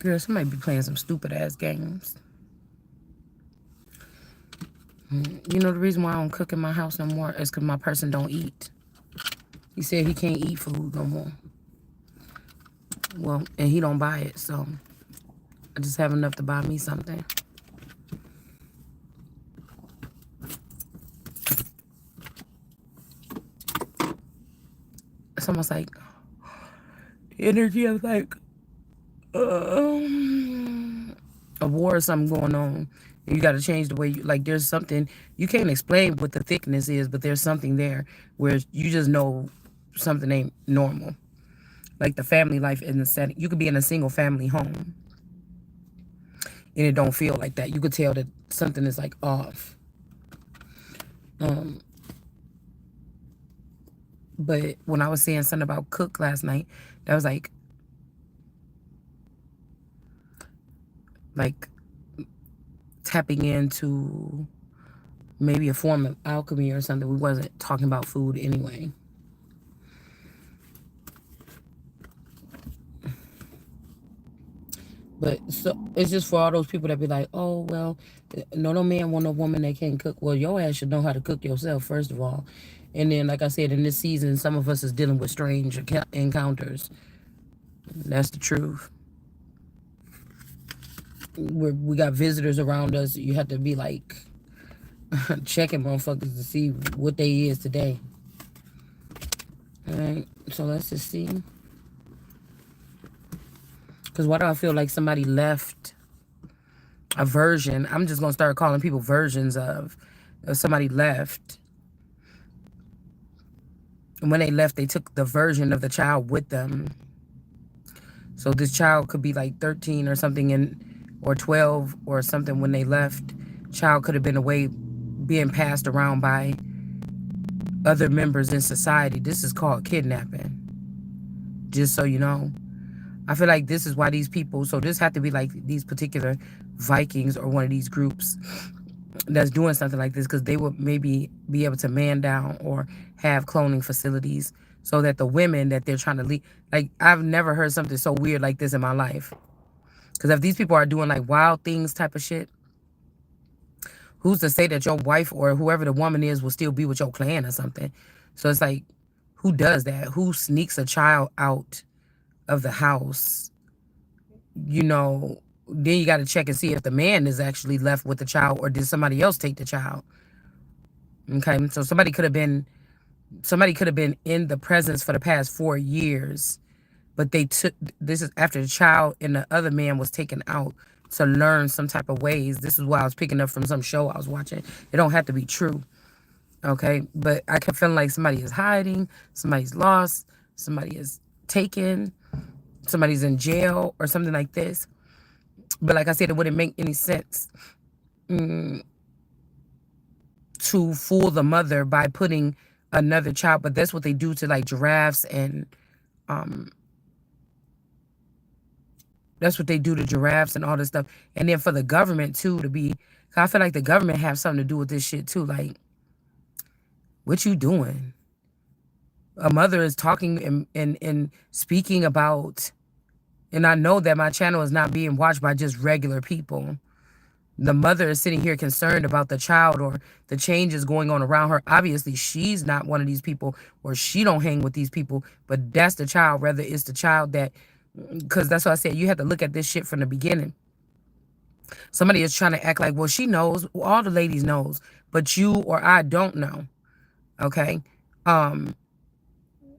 Girl, somebody be playing some stupid ass games. You know the reason why I don't cook in my house no more is because my person don't eat. He said he can't eat food no more. Well, and he don't buy it, so I just have enough to buy me something. It's almost like the energy of like a war or something going on. You got to change the way you like. There's something you can't explain what the thickness is, but there's something there where you just know something ain't normal. Like the family life in the setting, you could be in a single family home and it don't feel like that. You could tell that something is like off. But when I was saying something about cook last night, that was like tapping into maybe a form of alchemy or something. We wasn't talking about food anyway. But so it's just for all those people that be like, oh well, no man want no woman that can't cook. Well, your ass should know how to cook yourself first of all, and then like I said, in this season, some of us is dealing with strange encounters. That's the truth. We got visitors around us. You have to be like checking motherfuckers to see what they is today. All right, so let's just see. Because why do I feel like somebody left a version? I'm just going to start calling people versions of somebody left. And when they left, they took the version of the child with them. So this child could be like 13 or something, or 12 or something when they left. Child could have been away being passed around by other members in society. This is called kidnapping. Just so you know. I feel like this is why these people, so this had to be like these particular Vikings or one of these groups that's doing something like this, because they would maybe be able to man down or have cloning facilities so that the women that they're trying to lead, like I've never heard something so weird like this in my life. Because if these people are doing like wild things type of shit, who's to say that your wife or whoever the woman is will still be with your clan or something? So it's like, who does that? Who sneaks a child out of the house? You know, then you got to check and see if the man is actually left with the child or did somebody else take the child. Okay, so somebody could have been in the presence for the past 4 years, but they took, this is after the child and the other man was taken out to learn some type of ways. This is what I was picking up from some show I was watching. It don't have to be true. Okay, but I kept feeling like somebody is hiding, somebody's lost, somebody is taken, somebody's in jail or something like this. But like I said, it wouldn't make any sense to fool the mother by putting another child. But that's what they do to like giraffes, and that's what they do to giraffes and all this stuff. And then for the government too to be, I feel like the government have something to do with this shit too. Like, what you doing? A mother is talking and speaking about, and I know that my channel is not being watched by just regular people. The mother is sitting here concerned about the child or the changes going on around her. Obviously, she's not one of these people, or she don't hang with these people, but that's the child. Rather, it's the child that, because that's what I said, you have to look at this shit from the beginning. Somebody is trying to act like, well, she knows, all the ladies knows, but you or I don't know. Okay?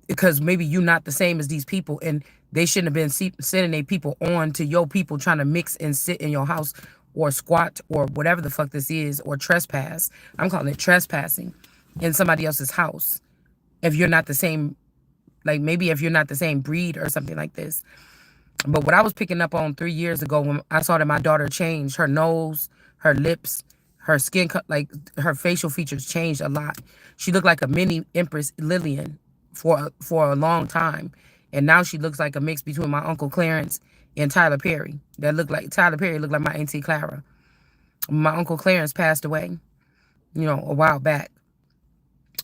Because maybe you're not the same as these people, and they shouldn't have been sending their people on to your people trying to mix and sit in your house or squat or whatever the fuck this is, or trespass. I'm calling it trespassing in somebody else's house. If you're not the same, like maybe if you're not the same breed or something like this. But what I was picking up on 3 years ago when I saw that my daughter changed, her nose, her lips, her skin, like her facial features changed a lot. She looked like a mini Empress Lillian for a long time. And now she looks like a mix between my Uncle Clarence and Tyler Perry. Tyler Perry looked like my Auntie Clara. My Uncle Clarence passed away, a while back.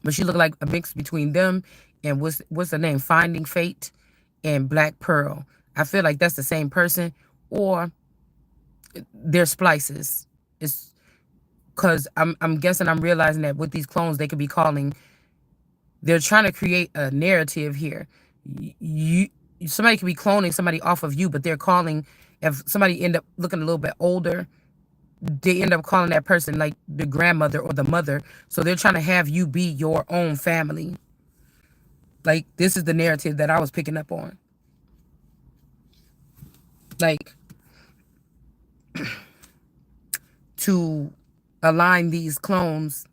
But she looked like a mix between them and what's the name? Finding Fate and Black Pearl. I feel like that's the same person, or they're splices. It's because I'm guessing, I'm realizing that with these clones, they could be calling. They're trying to create a narrative here. You somebody could be cloning somebody off of you, but they're calling. If somebody end up looking a little bit older, they end up calling that person like the grandmother or the mother. So they're trying to have you be your own family. Like, this is the narrative that I was picking up on. Like, to align these clones,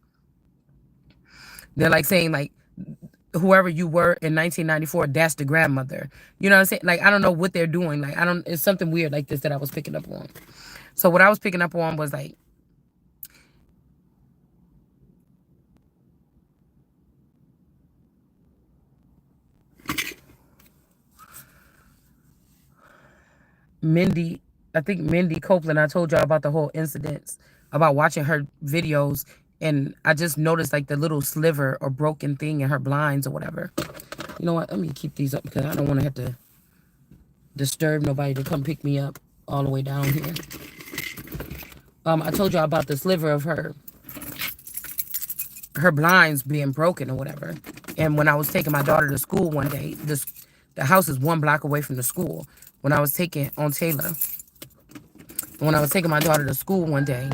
they're like saying, like, whoever you were in 1994, that's the grandmother. You know what I'm saying? Like, I don't know what they're doing. Like, it's something weird like this that I was picking up on. So what I was picking up on was like, Mindy, I think Mindy Copeland, I told y'all about the whole incidents about watching her videos, and I just noticed like the little sliver or broken thing in her blinds or whatever. You know what? Let me keep these up because I don't want to have to disturb nobody to come pick me up all the way down here. I told y'all about the sliver of her blinds being broken or whatever. And when I was taking my daughter to school one day, the house is 1 block away from the school. When I was taking on Taylor, when I was taking my daughter to school one day,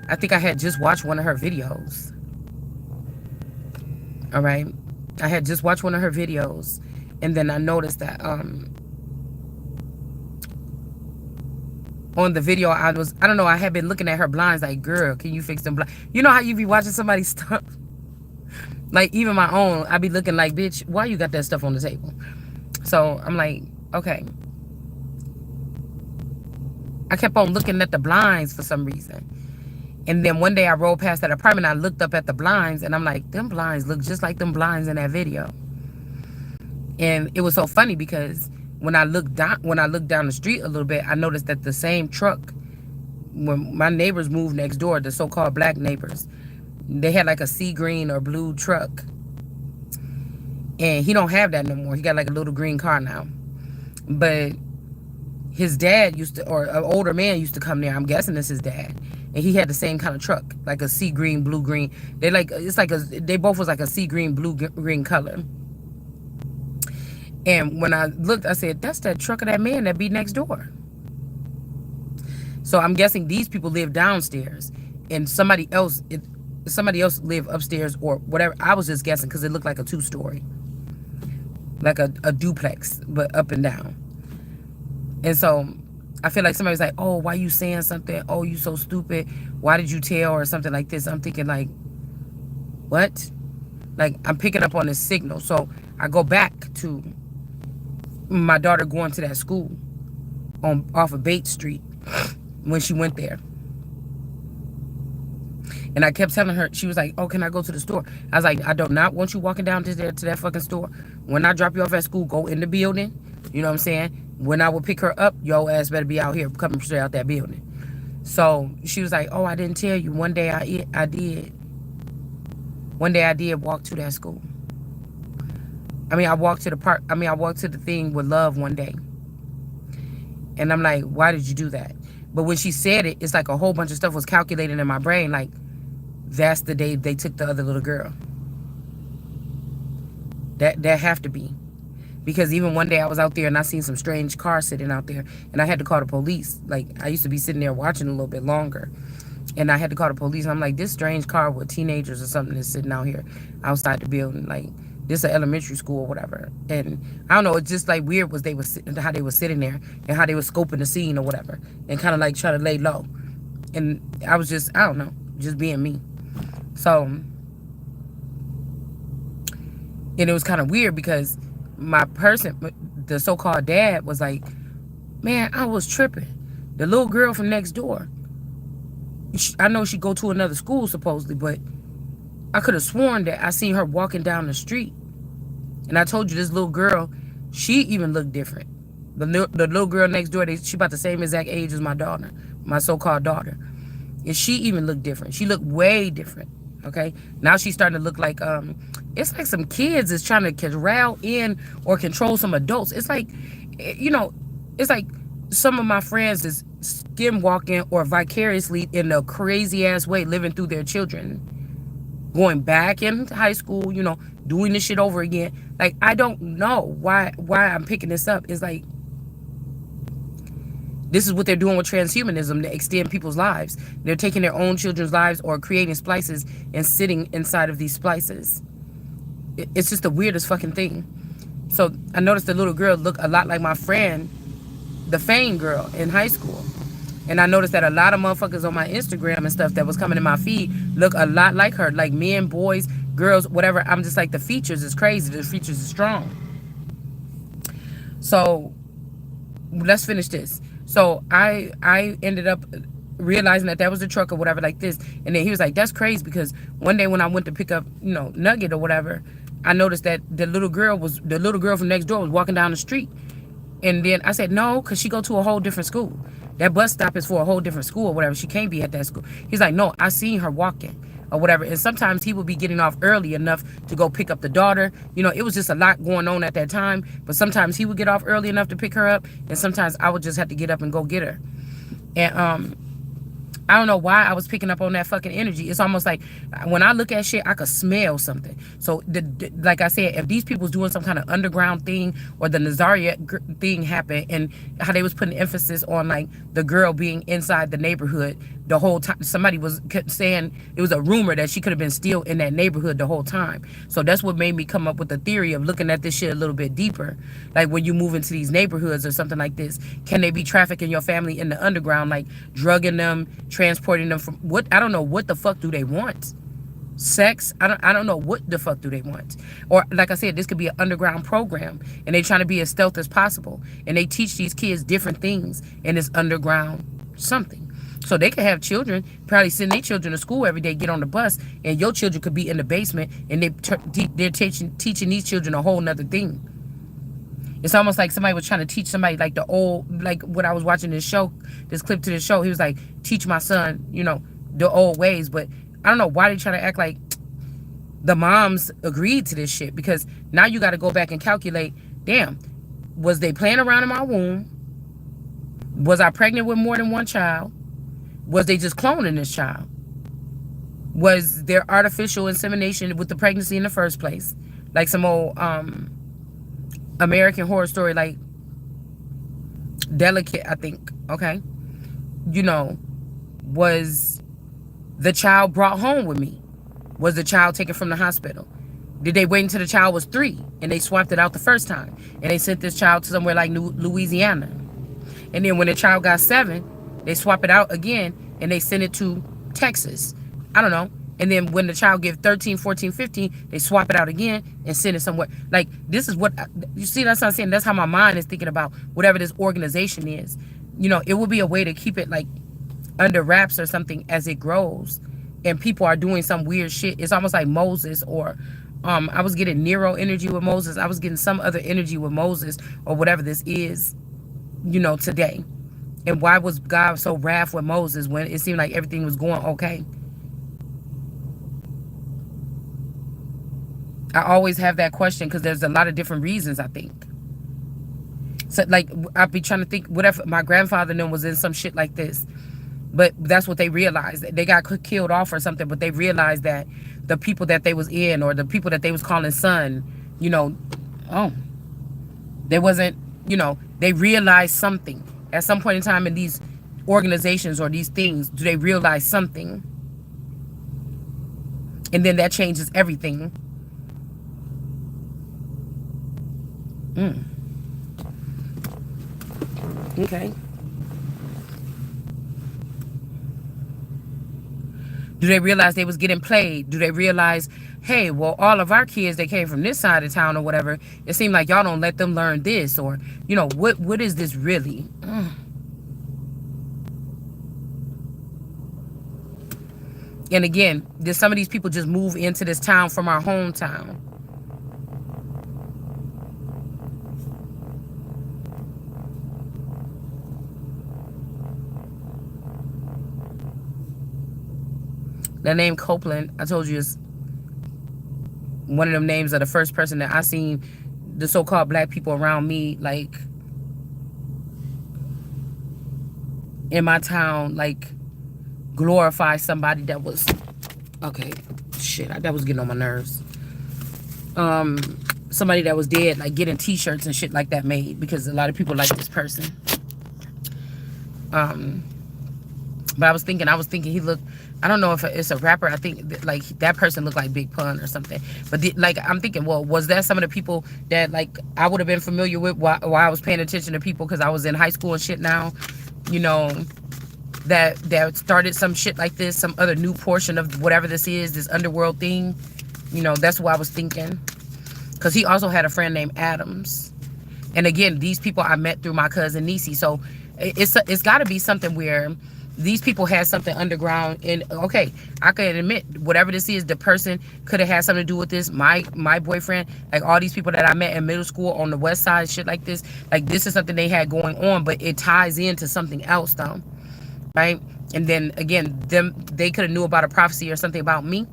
I think I had just watched one of her videos. All right, I had just watched one of her videos, and then I noticed that on the video, I don't know, I had been looking at her blinds like, girl, can you fix them blinds? You know how you be watching somebody's stuff? Like, even my own, I be looking like, bitch, why you got that stuff on the table? So I'm like, okay. I kept on looking at the blinds for some reason. And then one day I rolled past that apartment, I looked up at the blinds, and I'm like, them blinds look just like them blinds in that video. And it was so funny because when I looked down the street a little bit, I noticed that the same truck, when my neighbors moved next door, the so-called black neighbors, they had like a sea green or blue truck. And he don't have that no more. He got like a little green car now. But his dad used to, or an older man used to come there. I'm guessing it's his dad. And he had the same kind of truck, like a sea green, blue green. They both was like a sea green, blue green color. And when I looked, I said, that's that truck of that man that be next door. So I'm guessing these people live downstairs and somebody else live upstairs or whatever. I was just guessing because it looked like a 2-story. Like a duplex, but up and down. And so I feel like somebody's like, oh, why you saying something? Oh, you so stupid. Why did you tell? Or something like this. I'm thinking like, what? Like, I'm picking up on this signal. So I go back to my daughter going to that school off of Bates Street when she went there. And I kept telling her, she was like, oh, can I go to the store? I was like, I do not want you walking down to that fucking store. When I drop you off at school, go in the building. You know what I'm saying? When I would pick her up, your ass better be out here coming straight out that building. So she was like, oh, I didn't tell you. One day I did. One day I did walk to that school. I walked to the park. I walked to the thing with Love one day. And I'm like, why did you do that? But when she said it, it's like a whole bunch of stuff was calculated in my brain. Like, that's the day they took the other little girl. That have to be. Because even one day I was out there and I seen some strange cars sitting out there. And I had to call the police. Like, I used to be sitting there watching a little bit longer. And I had to call the police. And I'm like, this strange car with teenagers or something is sitting out here outside the building. Like, this is an elementary school or whatever. And I don't know, it's just like weird was how they were sitting there and how they were scoping the scene or whatever. And kind of like trying to lay low. And I was just, I don't know, just being me. So, and it was kind of weird because my person, the so-called dad, was like, man, I was tripping. The little girl from next door, I know she go to another school supposedly, but I could have sworn that I seen her walking down the street. And I told you this little girl, she even looked different. The little girl next door, she about the same exact age as my daughter, my so-called daughter. And she even looked different. She looked way different. Okay, now she's starting to look like it's like some kids is trying to corral in or control some adults. It's like, you know, it's like some of my friends is skim walking or vicariously in a crazy ass way living through their children, going back in high school, you know, doing this shit over again. Like, I don't know why I'm picking this up. It's like, this is what they're doing with transhumanism to extend people's lives. They're taking their own children's lives or creating splices and sitting inside of these splices. It's just the weirdest fucking thing. So I noticed the little girl looked a lot like my friend, the Fame girl in high school. And I noticed that a lot of motherfuckers on my Instagram and stuff that was coming in my feed look a lot like her. Like men, boys, girls, whatever. I'm just like, the features is crazy. The features is strong. So let's finish this. So I ended up realizing that was the truck or whatever like this. And then he was like, that's crazy, because one day when I went to pick up, you know, Nugget or whatever, I noticed that the little girl from next door was walking down the street. And then I said, no, because she go to a whole different school. That bus stop is for a whole different school or whatever. She can't be at that school. He's like, no, I seen her walking or whatever. And sometimes he would be getting off early enough to go pick up the daughter. You know, it was just a lot going on at that time. But sometimes he would get off early enough to pick her up. And sometimes I would just have to get up and go get her. And I don't know why I was picking up on that fucking energy. It's almost like when I look at shit, I could smell something. So, like I said, if these people's doing some kind of underground thing, or the Nazaria thing happened, and how they was putting emphasis on like the girl being inside the neighborhood the whole time. Somebody was saying it was a rumor that she could have been still in that neighborhood the whole time. So that's what made me come up with the theory of looking at this shit a little bit deeper. Like when you move into these neighborhoods or something like this, can they be trafficking your family in the underground, like drugging them, transporting them from what? I don't know, what the fuck do they want? Sex? I don't know, what the fuck do they want? Or like I said, this could be an underground program and they trying to be as stealth as possible, and they teach these kids different things in this underground something. So they could have children, probably send their children to school every day, get on the bus, and your children could be in the basement, and they're teaching these children a whole nother thing. It's almost like somebody was trying to teach somebody, like the old, like when I was watching this clip to this show, he was like, teach my son, you know, the old ways. But I don't know why they trying to act like the moms agreed to this shit, because now you got to go back and calculate, damn, was they playing around in my womb? Was I pregnant with more than one child? Was they just cloning this child? Was there artificial insemination with the pregnancy in the first place? Like some old American Horror Story, like Delicate, I think. Okay. You know, was the child brought home with me? Was the child taken from the hospital? Did they wait until the child was 3 and they swapped it out the first time? And they sent this child to somewhere like Louisiana. And then when the child got 7, they swap it out again and they send it to Texas. I don't know. And then when the child gives 13, 14, 15, they swap it out again and send it somewhere. Like, this is what, you see, that's what I'm saying. That's how my mind is thinking about whatever this organization is. You know, it will be a way to keep it like under wraps or something as it grows. And people are doing some weird shit. It's almost like Moses, or I was getting Nero energy with Moses. I was getting some other energy with Moses, or whatever this is, you know, today. And why was God so wrath with Moses when it seemed like everything was going okay? I always have that question because there's a lot of different reasons, I think. So, like, I'd be trying to think, what if my grandfather then was in some shit like this? But that's what they realized. They got killed off or something, but they realized that the people that they was in, or the people that they was calling son, you know, oh, they wasn't, you know, they realized something. At some point in time in these organizations or these things, do they realize something? And then that changes everything. Okay. Do they realize they was getting played? Do they realize, hey, well, all of our kids that came from this side of town or whatever, it seemed like y'all don't let them learn this, or, you know, what is this really? And again, did some of these people just move into this town from our hometown? The name Copeland, I told you, is one of them names of the first person that I seen the so-called black people around me, like in my town, like glorify somebody that was, okay, shit, that was getting on my nerves. Somebody that was dead, like getting t-shirts and shit like that made, because a lot of people like this person. But I was thinking he looked, I don't know if it's a rapper. I think that, like, that person looked like Big Pun or something. But like, I'm thinking, well, was that some of the people that, like, I would have been familiar with while I was paying attention to people, because I was in high school and shit now, you know, that started some shit like this, some other new portion of whatever this is, this underworld thing. You know, that's what I was thinking. Because he also had a friend named Adams. And again, these people I met through my cousin Nisi. So it's got to be something where these people had something underground. And okay, I can admit, whatever this is, the person could have had something to do with this. My boyfriend, like all these people that I met in middle school on the west side, shit like this. Like, this is something they had going on, but it ties into something else though, right? And then again, they could have knew about a prophecy or something about me.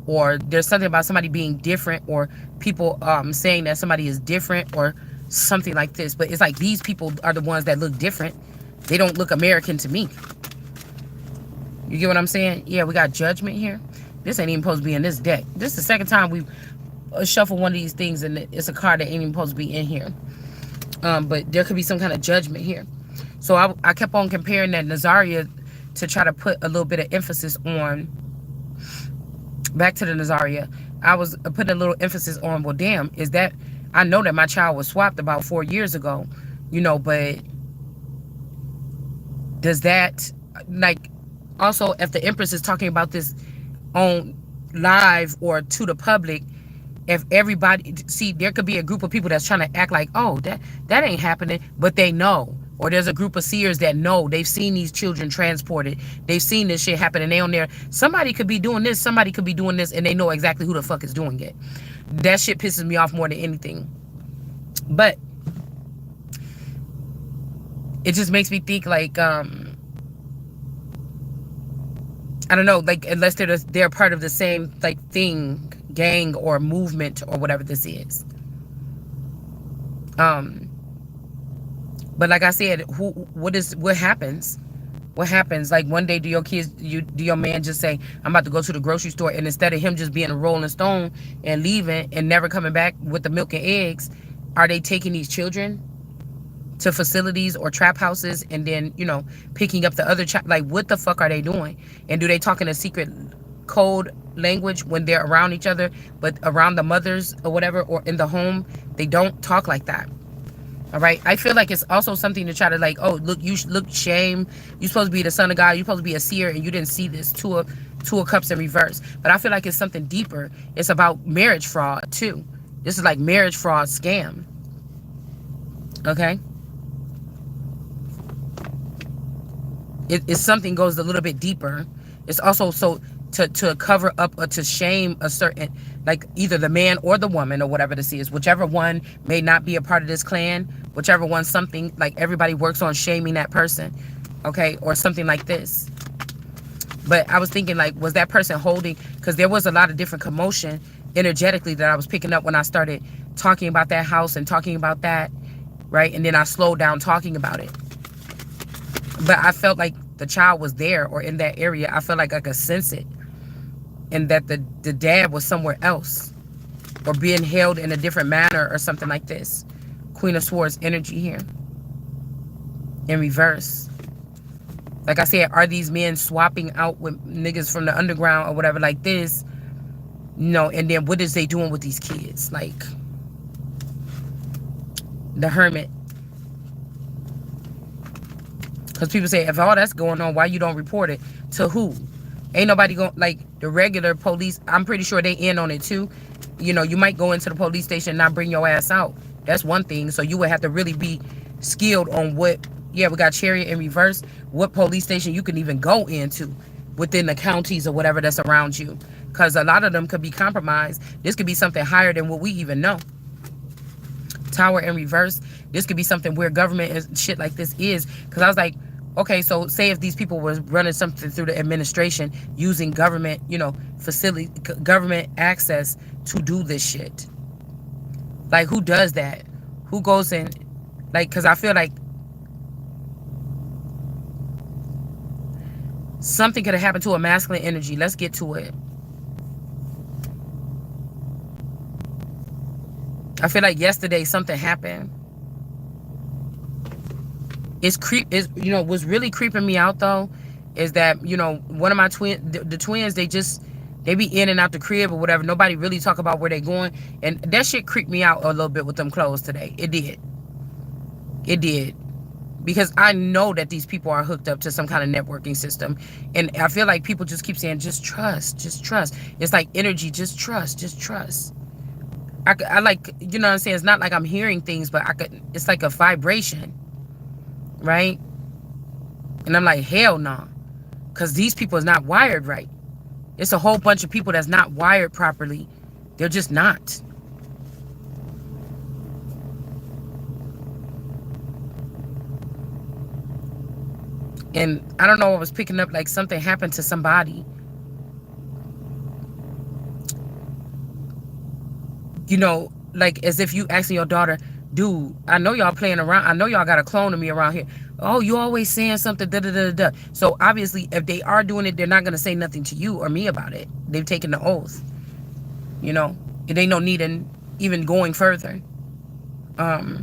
Or there's something about somebody being different, or people saying that somebody is different, or something like this. But it's like, these people are the ones that look different. They don't look American to me. You get what I'm saying? Yeah, we got judgment here. This ain't even supposed to be in this deck. This is the second time we shuffle one of these things, and it's a card that ain't even supposed to be in here. But there could be some kind of judgment here. So I kept on comparing that Nazaria to try to put a little bit of emphasis on, back to the Nazaria. I was putting a little emphasis on, well, damn, is that, I know that my child was swapped about 4 years ago, you know, but does that, like, also, if the Empress is talking about this on live or to the public, if everybody, see, there could be a group of people that's trying to act like, oh, that ain't happening, but they know. Or there's a group of seers that know. They've seen these children transported. They've seen this shit happen, and they on there. Somebody could be doing this, somebody could be doing this, and they know exactly who the fuck is doing it. That shit pisses me off more than anything. But it just makes me think, like, I don't know, like, unless they're part of the same, like, thing, gang or movement or whatever this is. But like I said, what happens? What happens? Like, one day, do your man just say, I'm about to go to the grocery store, and instead of him just being a Rolling Stone and leaving and never coming back with the milk and eggs, are they taking these children to facilities or trap houses, and then, you know, picking up the other child? Like, what the fuck are they doing? And do they talk in a secret code language when they're around each other, but around the mothers or whatever, or in the home, they don't talk like that? All right, I feel like it's also something to try to, like, oh, look, you look shame. You're supposed to be the son of God. You're supposed to be a seer, and you didn't see this. Two of Cups in reverse. But I feel like it's something deeper. It's about marriage fraud too. This is like marriage fraud scam. Okay. It's something goes a little bit deeper. It's also so to cover up or to shame a certain, like, either the man or the woman or whatever this is, whichever one may not be a part of this clan, whichever one, something like everybody works on shaming that person, okay, or something like this. But I was thinking, like, was that person holding, because there was a lot of different commotion energetically that I was picking up when I started talking about that house and talking about that, right? And then I slowed down talking about it. But I felt like the child was there or in that area. I felt like I could sense it. And that the dad was somewhere else, or being held in a different manner or something like this. Queen of Swords energy here. In reverse. Like I said, are these men swapping out with niggas from the underground or whatever like this? No, and then what is they doing with these kids? Like, the Hermit. Because people say, if all that's going on, why you don't report it? To who? Ain't nobody going, like, the regular police, I'm pretty sure they in on it too. You know, you might go into the police station and not bring your ass out. That's one thing. So you would have to really be skilled on what, yeah, we got Chariot in reverse, what police station you can even go into within the counties or whatever that's around you. Because a lot of them could be compromised. This could be something higher than what we even know. Tower in reverse. This could be something where government and shit like this is. Because I was like, Okay, so say if these people were running something through the administration using government, facility, government access to do this shit. Like, who does that? Who goes in? Like, because I feel like something could have happened to a masculine energy. Let's get to it. I feel like yesterday something happened. What's really creeping me out though is that one of my the twins, they be in and out the crib or whatever. Nobody really talk about where they going, and that shit creeped me out a little bit with them clothes today. It did because I know that these people are hooked up to some kind of networking system, and I feel like people just keep saying just trust, just trust. It's like energy, just trust, just trust. I like, what I'm saying, it's not like I'm hearing things, but it's like a vibration, right? And I'm like, hell no, nah, because these people is not wired right. It's a whole bunch of people that's not wired properly. They're just not. And I don't know, I was picking up like something happened to somebody. Like as if you asking your daughter, dude, I know y'all playing around. I know y'all got a clone of me around here. Oh, you always saying something, da da da da. So obviously, if they are doing it, they're not gonna say nothing to you or me about it. They've taken the oath. It ain't no need in even going further. But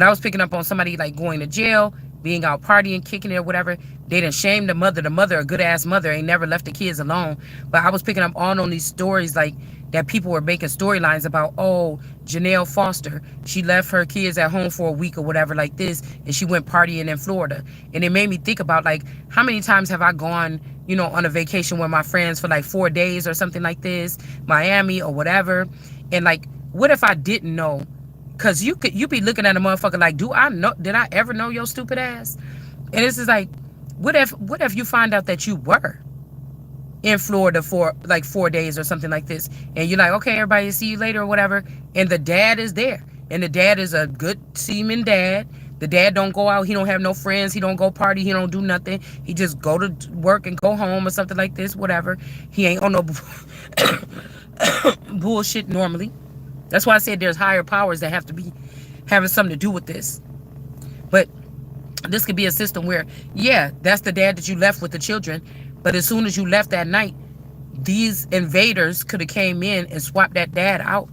I was picking up on somebody like going to jail, being out partying, kicking it or whatever. They done shamed the mother. The mother, a good ass mother, ain't never left the kids alone. But I was picking up all on these stories like that people were making storylines about, oh, Janelle Foster, she left her kids at home for a week or whatever like this, and she went partying in Florida. And it made me think about like, how many times have I gone, on a vacation with my friends for like 4 days or something like this, Miami or whatever. And like, what if I didn't know? Cause you be looking at a motherfucker like, did I ever know your stupid ass? And this is like, what if you find out that you were in Florida for like 4 days or something like this, and you're like, okay, everybody, see you later or whatever, and the dad is there, and the dad is a good seeming dad. The dad don't go out, he don't have no friends, he don't go party, he don't do nothing. He just go to work and go home or something like this, whatever. He ain't on no bullshit normally. That's why I said there's higher powers that have to be having something to do with this. But this could be a system where, yeah, that's the dad that you left with the children. But as soon as you left that night, these invaders could have came in and swapped that dad out.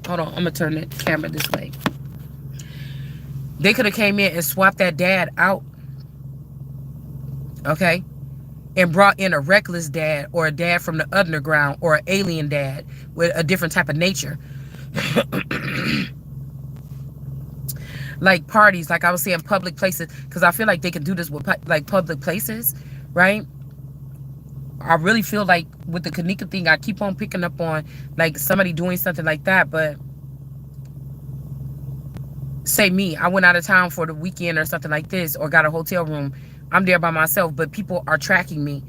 Hold on, I'm going to turn the camera this way. They could have came in and swapped that dad out. Okay? And brought in a reckless dad or a dad from the underground or an alien dad with a different type of nature. Like parties, like I was saying, public places, because I feel like they can do this with like public places, right? I really feel like with the Kanika thing, I keep on picking up on like somebody doing something like that. But say me, I went out of town for the weekend or something like this, or got a hotel room. I'm there by myself, but people are tracking me,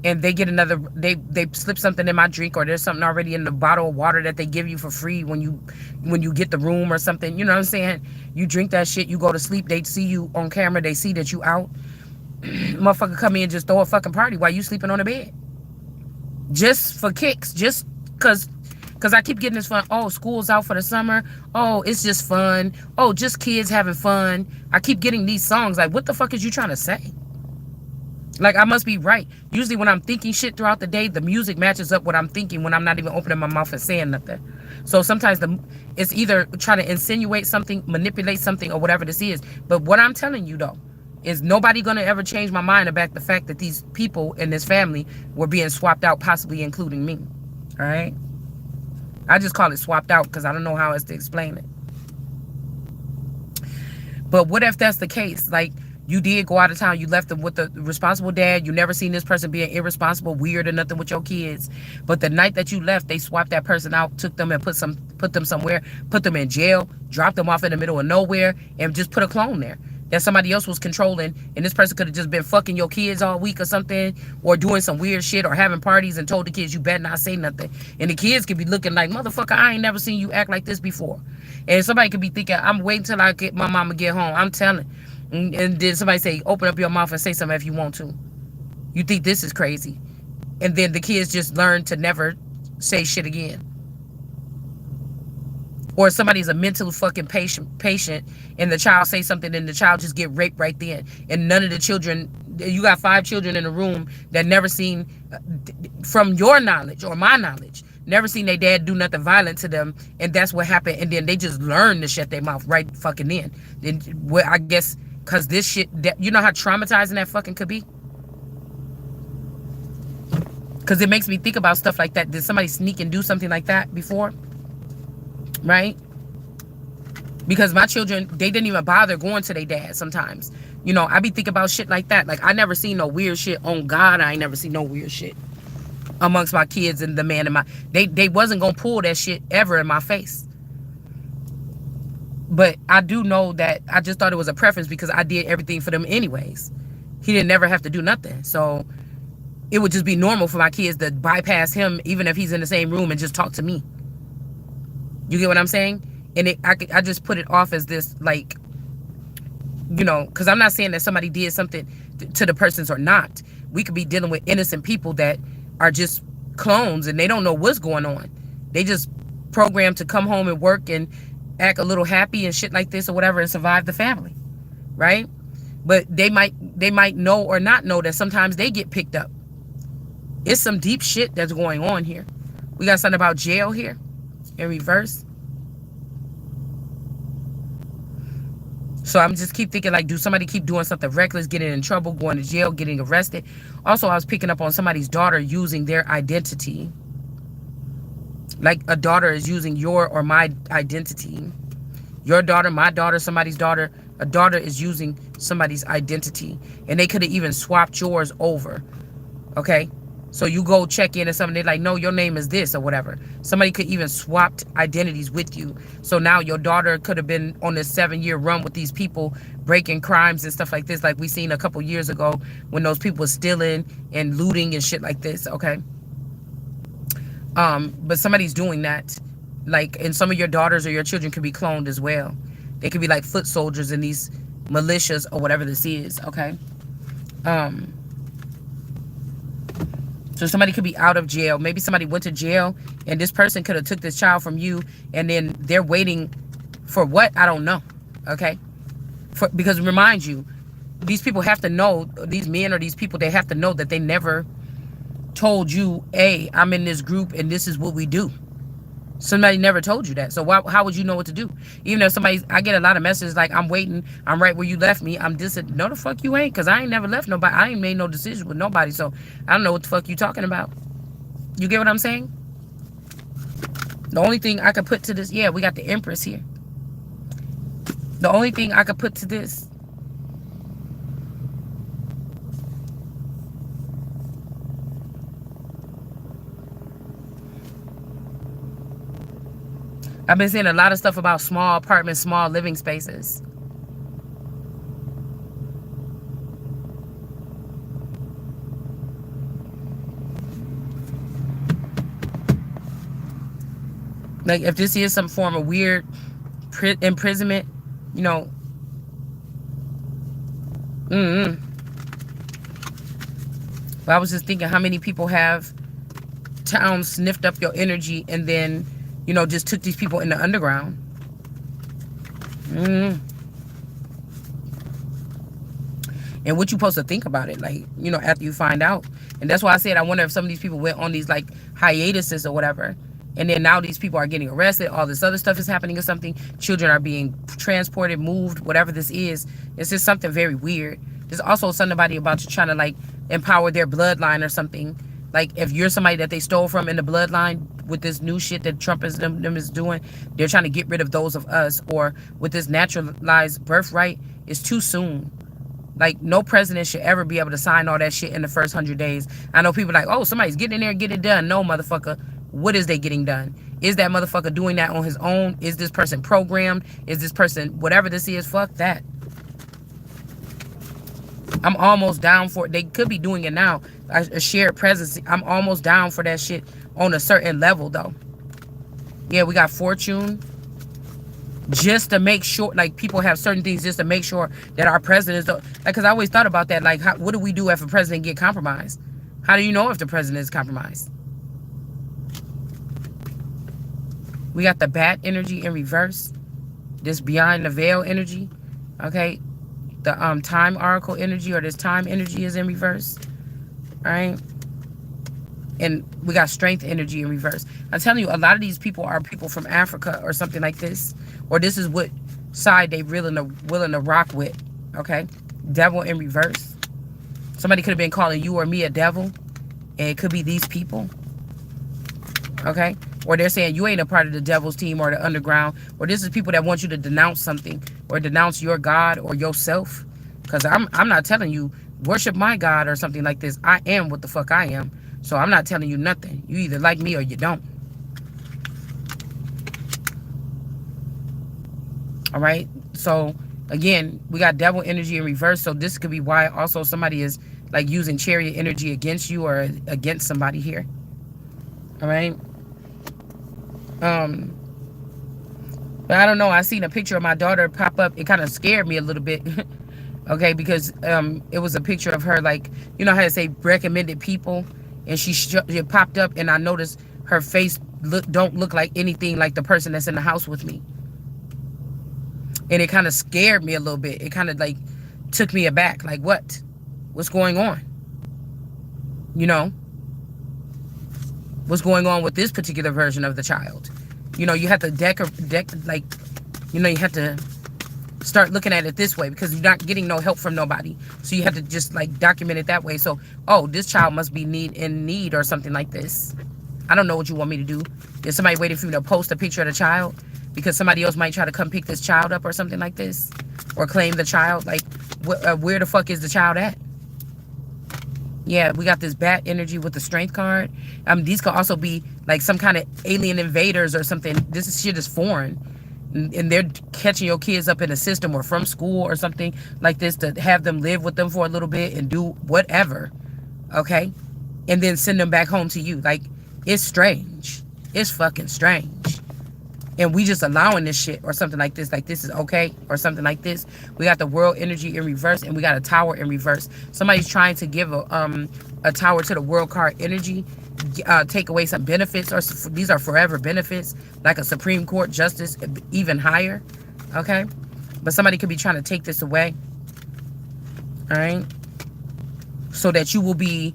and they get they slip something in my drink, or there's something already in the bottle of water that they give you for free when you get the room or something. You know what I'm saying? You drink that shit, you go to sleep, they see you on camera, they see that you out. Motherfucker come in and just throw a fucking party while you sleeping on the bed. Just for kicks, just cause I keep getting this fun. Oh, school's out for the summer. Oh, it's just fun. Oh, just kids having fun. I keep getting these songs. Like, what the fuck is you trying to say? Like, I must be right. Usually when I'm thinking shit throughout the day, the music matches up what I'm thinking when I'm not even opening my mouth and saying nothing. So sometimes it's either trying to insinuate something, manipulate something, or whatever this is. But what I'm telling you, though, is nobody going to ever change my mind about the fact that these people in this family were being swapped out, possibly including me. All right? I just call it swapped out because I don't know how else to explain it. But what if that's the case? Like, you did go out of town. You left them with the responsible dad. You never seen this person being irresponsible, weird, or nothing with your kids. But the night that you left, they swapped that person out, took them and put them somewhere, put them in jail, dropped them off in the middle of nowhere, and just put a clone there that somebody else was controlling. And this person could have just been fucking your kids all week or something, or doing some weird shit, or having parties and told the kids, you better not say nothing. And the kids could be looking like, motherfucker, I ain't never seen you act like this before. And somebody could be thinking, I'm waiting till my mama get home. I'm telling. And then somebody say, open up your mouth and say something if you want to. You think this is crazy. And then the kids just learn to never say shit again. Or somebody's a mental fucking patient and the child say something and the child just get raped right then. And none of the children, you got 5 children in a room that never seen, from your knowledge or my knowledge, never seen their dad do nothing violent to them. And that's what happened. And then they just learn to shut their mouth right fucking then. Then, well, I guess, because this shit, you know how traumatizing that fucking could be? Because it makes me think about stuff like that. Did somebody sneak and do something like that before? Right? Because my children, they didn't even bother going to their dad sometimes. You know, I be thinking about shit like that. Like, I never seen no weird shit. On God, I ain't never seen no weird shit amongst my kids and the man in my... They wasn't gonna pull that shit ever in my face. But I do know that I just thought it was a preference because I did everything for them anyways. He didn't never have to do nothing. So it would just be normal for my kids to bypass him even if he's in the same room and just talk to me. You get what I'm saying? And I just put it off as this, like, you know, because I'm not saying that somebody did something to the persons or not. We could be dealing with innocent people that are just clones and they don't know what's going on. They just programmed to come home and work and act a little happy and shit like this or whatever and survive the family, right? But they might know or not know that sometimes they get picked up. It's some deep shit that's going on here. We got something about jail here. In reverse. So I'm just keep thinking, like, do somebody keep doing something reckless, getting in trouble, going to jail, getting arrested? Also, I was picking up on somebody's daughter using their identity. Like a daughter is using your or my identity. Your daughter, my daughter, somebody's daughter. A daughter is using somebody's identity. And they could have even swapped yours over. Okay? So you go check in and something, they're like, no, your name is this or whatever. Somebody could even swapped identities with you. So now your daughter could have been on this 7-year run with these people breaking crimes and stuff like this, like we seen a couple years ago when those people were stealing and looting and shit like this, okay? But somebody's doing that. Like, and some of your daughters or your children could be cloned as well. They could be like foot soldiers in these militias or whatever this is, okay? So somebody could be out of jail. Maybe somebody went to jail and this person could have took this child from you and then they're waiting for what? I don't know. Okay? Because remind you, these people have to know, these men or these people, they have to know that they never told you, hey, I'm in this group and this is what we do. Somebody never told you that. So how would you know what to do? Even if somebody, I get a lot of messages like, I'm waiting, I'm right where you left me. I'm just, no the fuck you ain't, because I ain't never left nobody. I ain't made no decision with nobody. So I don't know what the fuck you talking about. You get what I'm saying? The only thing I could put to this, yeah, we got the Empress here. The only thing I could put to this, I've been seeing a lot of stuff about small apartments, small living spaces. Like, if this is some form of weird imprisonment, you know. But I was just thinking how many people have towns sniffed up your energy and then, you know, just took these people in the underground. And what you supposed to think about it, like, you know, after you find out. And that's why I said I wonder if some of these people went on these, like, hiatuses or whatever. And then now these people are getting arrested. All this other stuff is happening or something. Children are being transported, moved, whatever this is. It's just something very weird. There's also somebody about you trying to, like, empower their bloodline or something. Like, if you're somebody that they stole from in the bloodline with this new shit that Trump is them is doing, they're trying to get rid of those of us. Or with this naturalized birthright, it's too soon. Like, no president should ever be able to sign all that shit in the first 100 days. I know people like, oh, somebody's getting in there and get it done. No, motherfucker. What is they getting done? Is that motherfucker doing that on his own? Is this person programmed? Is this person, whatever this is, fuck that. I'm almost down for it. They could be doing it now. A shared presence. I'm almost down for that shit on a certain level, though. Yeah, we got Fortune. just to make sure, like, people have certain things just to make sure that our presidents don't, like, because I always thought about that, like, what do we do if a president get compromised? How do you know if the president is compromised? We got the bat energy in reverse, this behind the veil energy, okay? The time oracle energy, or this time energy, is in reverse, all right? And we got strength energy in reverse. I'm telling you, a lot of these people are people from Africa or something like this, or this is what side they willing to rock with, okay? Devil in reverse. Somebody could have been calling you or me a devil, and it could be these people, okay? Or they're saying you ain't a part of the devil's team or the underground, or this is people that want you to denounce something or denounce your God or yourself. Because I'm not telling you worship my God or something like this. I am what the fuck I am. So I'm not telling you nothing. You either like me or you don't. All right. So again, we got devil energy in reverse. So this could be why also somebody is like using chariot energy against you or against somebody here. All right. But I don't know. I seen a picture of my daughter pop up. It kind of scared me a little bit. Okay, because it was a picture of her, like, you know how to say recommended people, and she popped up, and I noticed her face don't look like anything like the person that's in the house with me, and it kind of scared me a little bit. It kind of like took me aback, like, what's going on? You know, what's going on with this particular version of the child? You know, you have to like, you know, you have to start looking at it this way, because you're not getting no help from nobody. So you have to just like document it that way. So, oh, this child must be in need or something like this. I don't know what you want me to do. Is somebody waiting for you to post a picture of the child because somebody else might try to come pick this child up or something like this, or claim the child? Like, where the fuck is the child at? Yeah, we got this bat energy with the strength card. These could also be like some kind of alien invaders or something. This shit is foreign. And they're catching your kids up in a system or from school or something like this to have them live with them for a little bit and do whatever, okay? And then send them back home to you. Like, it's strange. It's fucking strange. And we just allowing this shit or something like this is okay or something like this. We got the world energy in reverse, and we got a tower in reverse. Somebody's trying to give a tower to the world card energy, take away some benefits, or these are forever benefits, like a Supreme Court justice, even higher, okay? But somebody could be trying to take this away, all right? So that you will be,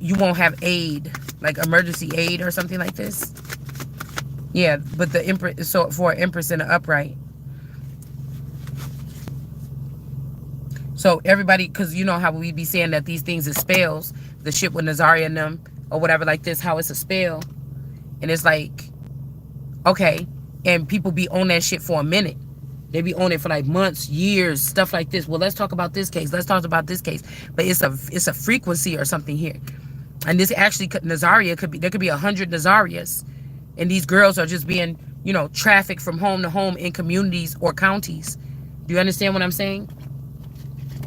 you won't have aid, like emergency aid or something like this. Yeah, but the Empress, so for an Empress in the upright. So everybody, because you know how we be saying that these things is spells, the shit with Nazaria and them, or whatever like this, how it's a spell. And it's like, okay, and people be on that shit for a minute. They be on it for like months, years, stuff like this. Well, let's talk about this case. Let's talk about this case. But it's a frequency or something here. And this actually, Nazaria could be, there could be 100 Nazarias. And these girls are just being, you know, trafficked from home to home in communities or counties. Do you understand what I'm saying?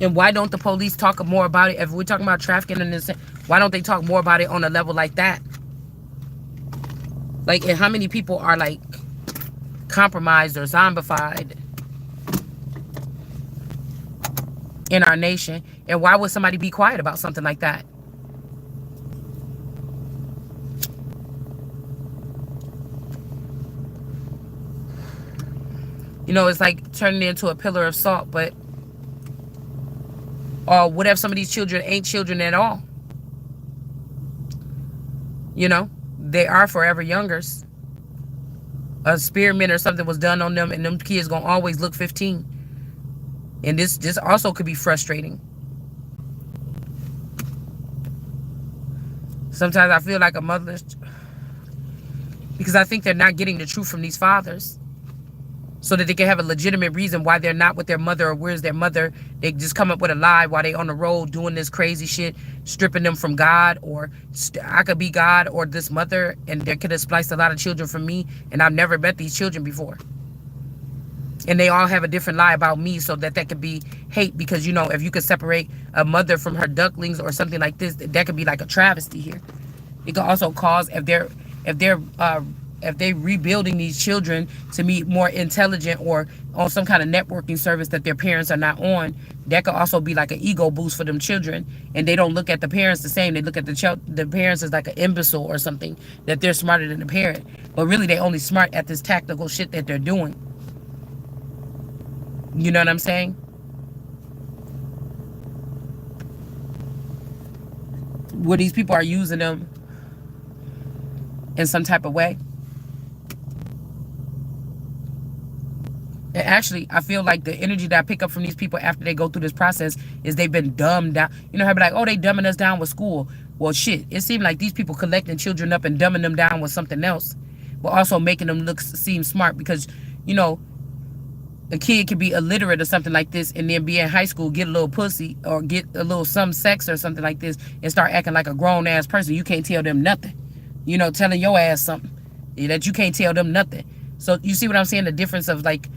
And why don't the police talk more about it? If we're talking about trafficking in this, why don't they talk more about it on a level like that? Like, and how many people are like compromised or zombified in our nation? And why would somebody be quiet about something like that? You know, it's like turning into a pillar of salt. But, or what if some of these children ain't children at all? You know, they are forever youngers. A experiment or something was done on them, and them kids gonna always look 15. And this also could be frustrating. Sometimes I feel like a mother, because I think they're not getting the truth from these fathers, so that they can have a legitimate reason why they're not with their mother, or where's their mother. They just come up with a lie while they on the road doing this crazy shit, stripping them from God, or I could be God or this mother, and they could have spliced a lot of children from me, and I've never met these children before. And they all have a different lie about me, so that could be hate, because, you know, if you could separate a mother from her ducklings or something like this, that could be like a travesty here. It could also cause, if they're if they rebuilding these children to be more intelligent or on some kind of networking service that their parents are not on, that could also be like an ego boost for them children. And they don't look at the parents the same. They look at the parents as like an imbecile or something, that they're smarter than the parent. But really, they only smart at this tactical shit that they're doing. You know what I'm saying? Where these people are using them in some type of way. And actually, I feel like the energy that I pick up from these people after they go through this process is they've been dumbed down. You know how be like, oh, they dumbing us down with school. Well, shit, it seemed like these people collecting children up and dumbing them down with something else, but also making them seem smart because, you know, a kid could be illiterate or something like this and then be in high school, get a little pussy or get a little some sex or something like this and start acting like a grown-ass person. You can't tell them nothing. You know, telling your ass something that you can't tell them nothing. So you see what I'm saying? The difference of like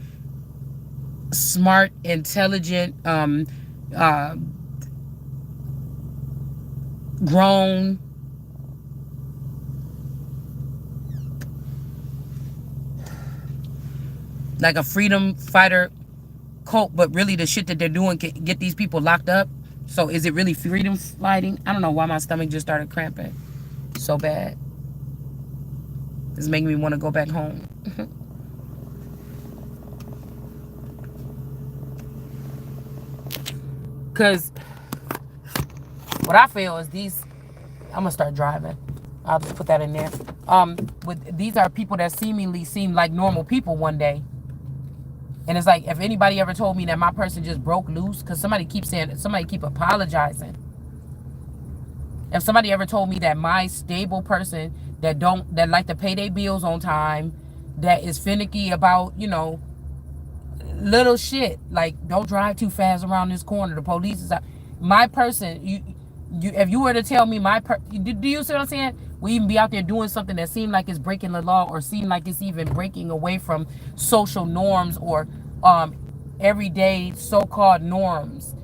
smart, intelligent, grown, like a freedom fighter cult, but really the shit that they're doing can get these people locked up. So is it really freedom fighting? I don't know why my stomach just started cramping so bad. It's making me want to go back home. Because what I feel is these, I'm going to start driving. I'll just put that in there. These are people that seemingly seem like normal people one day. And it's like, if anybody ever told me that my person just broke loose, because somebody keeps saying, somebody keep apologizing. If somebody ever told me that my stable person that like to pay their bills on time, that is finicky about, you know, little shit, like don't drive too fast around this corner, the police is out. My person, if you were to tell me do you see what I'm saying? We even be out there doing something that seemed like it's breaking the law or seem like it's even breaking away from social norms or everyday so-called norms.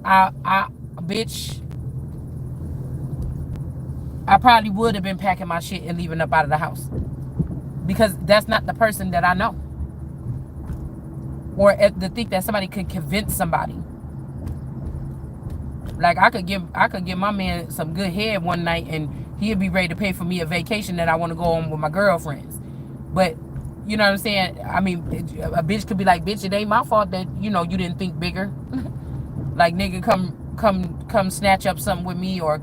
Bitch, I probably would have been packing my shit and leaving up out of the house because that's not the person that I know. Or to think that somebody could convince somebody. Like I could give my man some good head one night and he'd be ready to pay for me a vacation that I want to go on with my girlfriends. But you know what I'm saying? I mean, a bitch could be like, bitch, it ain't my fault that, you know, you didn't think bigger. Like, nigga, come snatch up something with me, or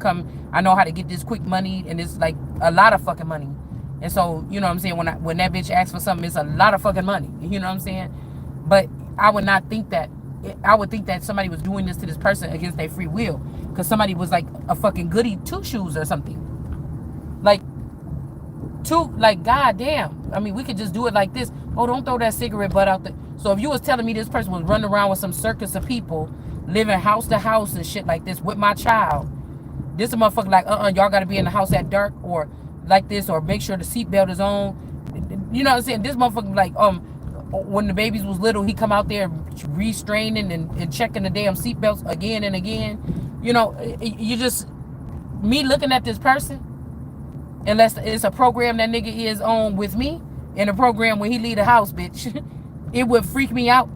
I know how to get this quick money, and it's like a lot of fucking money. And so, you know what I'm saying, when that bitch asks for something, it's a lot of fucking money. You know what I'm saying? But I would not think that. I would think that somebody was doing this to this person against their free will, because somebody was like a fucking goody two shoes or something. Like goddamn. I mean, we could just do it like this. Oh, don't throw that cigarette butt out there. So if you was telling me this person was running around with some circus of people, living house to house and shit like this with my child, this a motherfucker like, y'all gotta be in the house at dark or like this, or make sure the seatbelt is on. You know what I'm saying? This motherfucker like, when the babies was little, he come out there restraining and checking the damn seatbelts again and again. You know, you just, me looking at this person, unless it's a program that nigga is on with me, in a program when he leave the house, bitch, it would freak me out.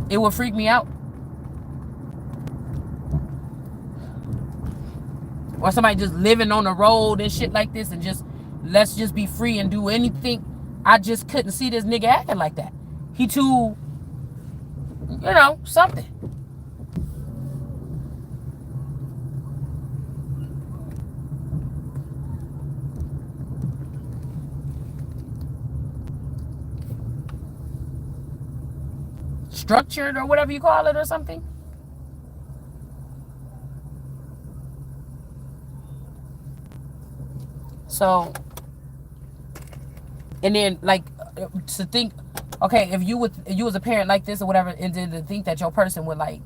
It would freak me out. Or somebody just living on the road and shit like this and just, let's just be free and do anything. I just couldn't see this nigga acting like that. He too, you know, something. Structured or whatever you call it or something. So, and then like to think, okay, if you was a parent like this or whatever, and then to think that your person would like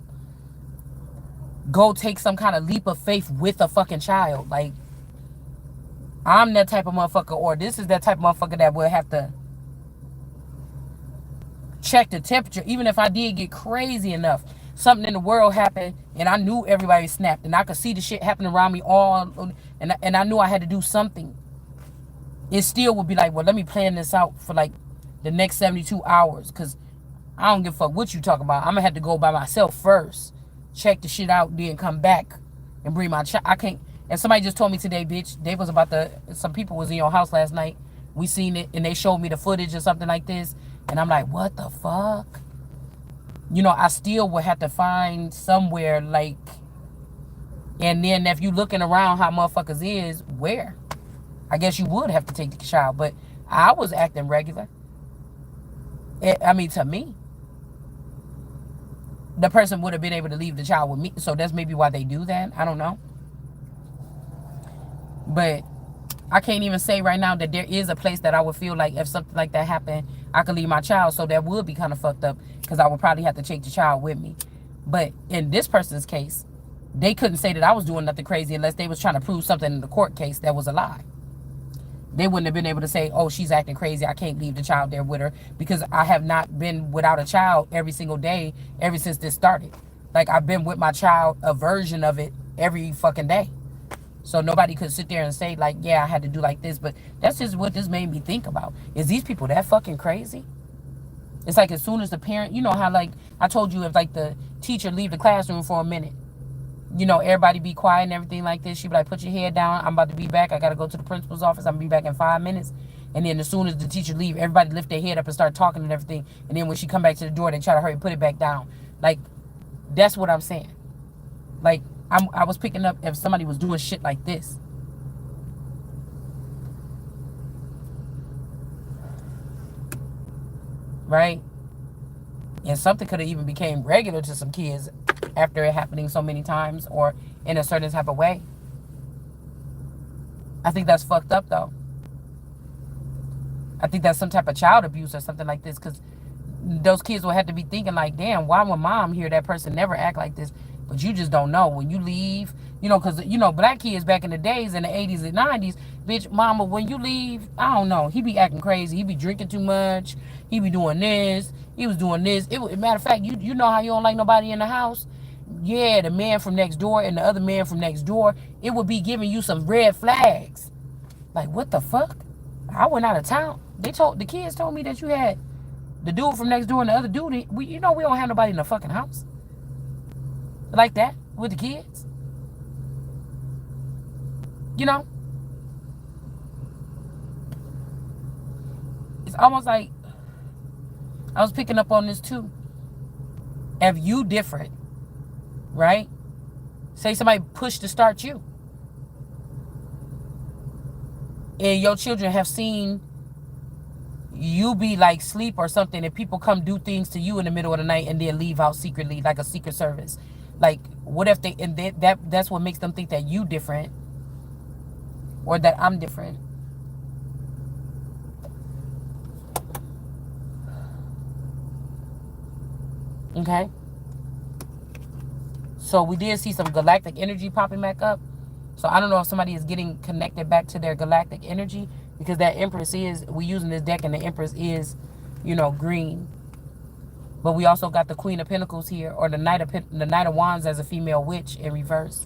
go take some kind of leap of faith with a fucking child, like I'm that type of motherfucker, or this is that type of motherfucker that will have to check the temperature, even if I did get crazy enough, something in the world happened And I knew everybody snapped, and I could see the shit happening around me all, and I knew I had to do something. It still would be like, well, let me plan this out for like the next 72 hours, because I don't give a fuck what you talking about. I'm gonna have to go by myself first, check the shit out, then come back and bring my child. I can't. And somebody just told me today, bitch, they was about to. Some people was in your house last night. We seen it, and they showed me the footage or something like this, and I'm like, what the fuck? You know, I still would have to find somewhere like. And then if you looking around how motherfuckers is, where? I guess you would have to take the child, but I was acting regular. I mean, to me, the person would have been able to leave the child with me. So that's maybe why they do that. I don't know. But I can't even say right now that there is a place that I would feel like if something like that happened, I could leave my child. So that would be kind of fucked up, because I would probably have to take the child with me. But in this person's case, they couldn't say that I was doing nothing crazy unless they was trying to prove something in the court case that was a lie. They wouldn't have been able to say, oh, she's acting crazy, I can't leave the child there with her, because I have not been without a child every single day ever since this started. Like, I've been with my child, a version of it, every fucking day. So nobody could sit there and say, like, yeah, I had to do like this. But that's just what this made me think about. Is these people that fucking crazy? It's like as soon as the parent, you know how, like, I told you, if, like, the teacher leave the classroom for a minute, you know, everybody be quiet and everything like this. She be like, put your head down. I'm about to be back. I got to go to the principal's office. I'm going to be back in 5 minutes. And then as soon as the teacher leave, everybody lift their head up and start talking and everything. And then when she come back to the door, they try to hurry, put it back down. Like, that's what I'm saying. Like, I was picking up if somebody was doing shit like this. Right? And something could have even became regular to some kids after it happening so many times or in a certain type of way. I think that's fucked up, though. I think that's some type of child abuse or something like this, because those kids will have to be thinking like, damn, why would mom hear that person never act like this? But you just don't know. When you leave, you know, because, you know, black kids back in the days, in the 80s and 90s, bitch, mama, when you leave, I don't know, he be acting crazy. He be drinking too much. He be doing this. He was doing this. Matter of fact, you know how you don't like nobody in the house? Yeah, the man from next door and the other man from next door, it would be giving you some red flags. Like, what the fuck? I went out of town. The kids told me that you had the dude from next door and the other dude. You know we don't have nobody in the fucking house like that with the kids. You know? It's almost like I was picking up on this too. If you different, right? Say somebody pushed to start you. And your children have seen you be like sleep or something, and people come do things to you in the middle of the night and then leave out secretly like a secret service. Like, what if they, and that's what makes them think that you different or that I'm different. Okay? So we did see some galactic energy popping back up. So I don't know if somebody is getting connected back to their galactic energy, because that Empress is, we using this deck and the Empress is, you know, green. But we also got the Queen of Pentacles here, or the Knight of Wands as a female witch in reverse.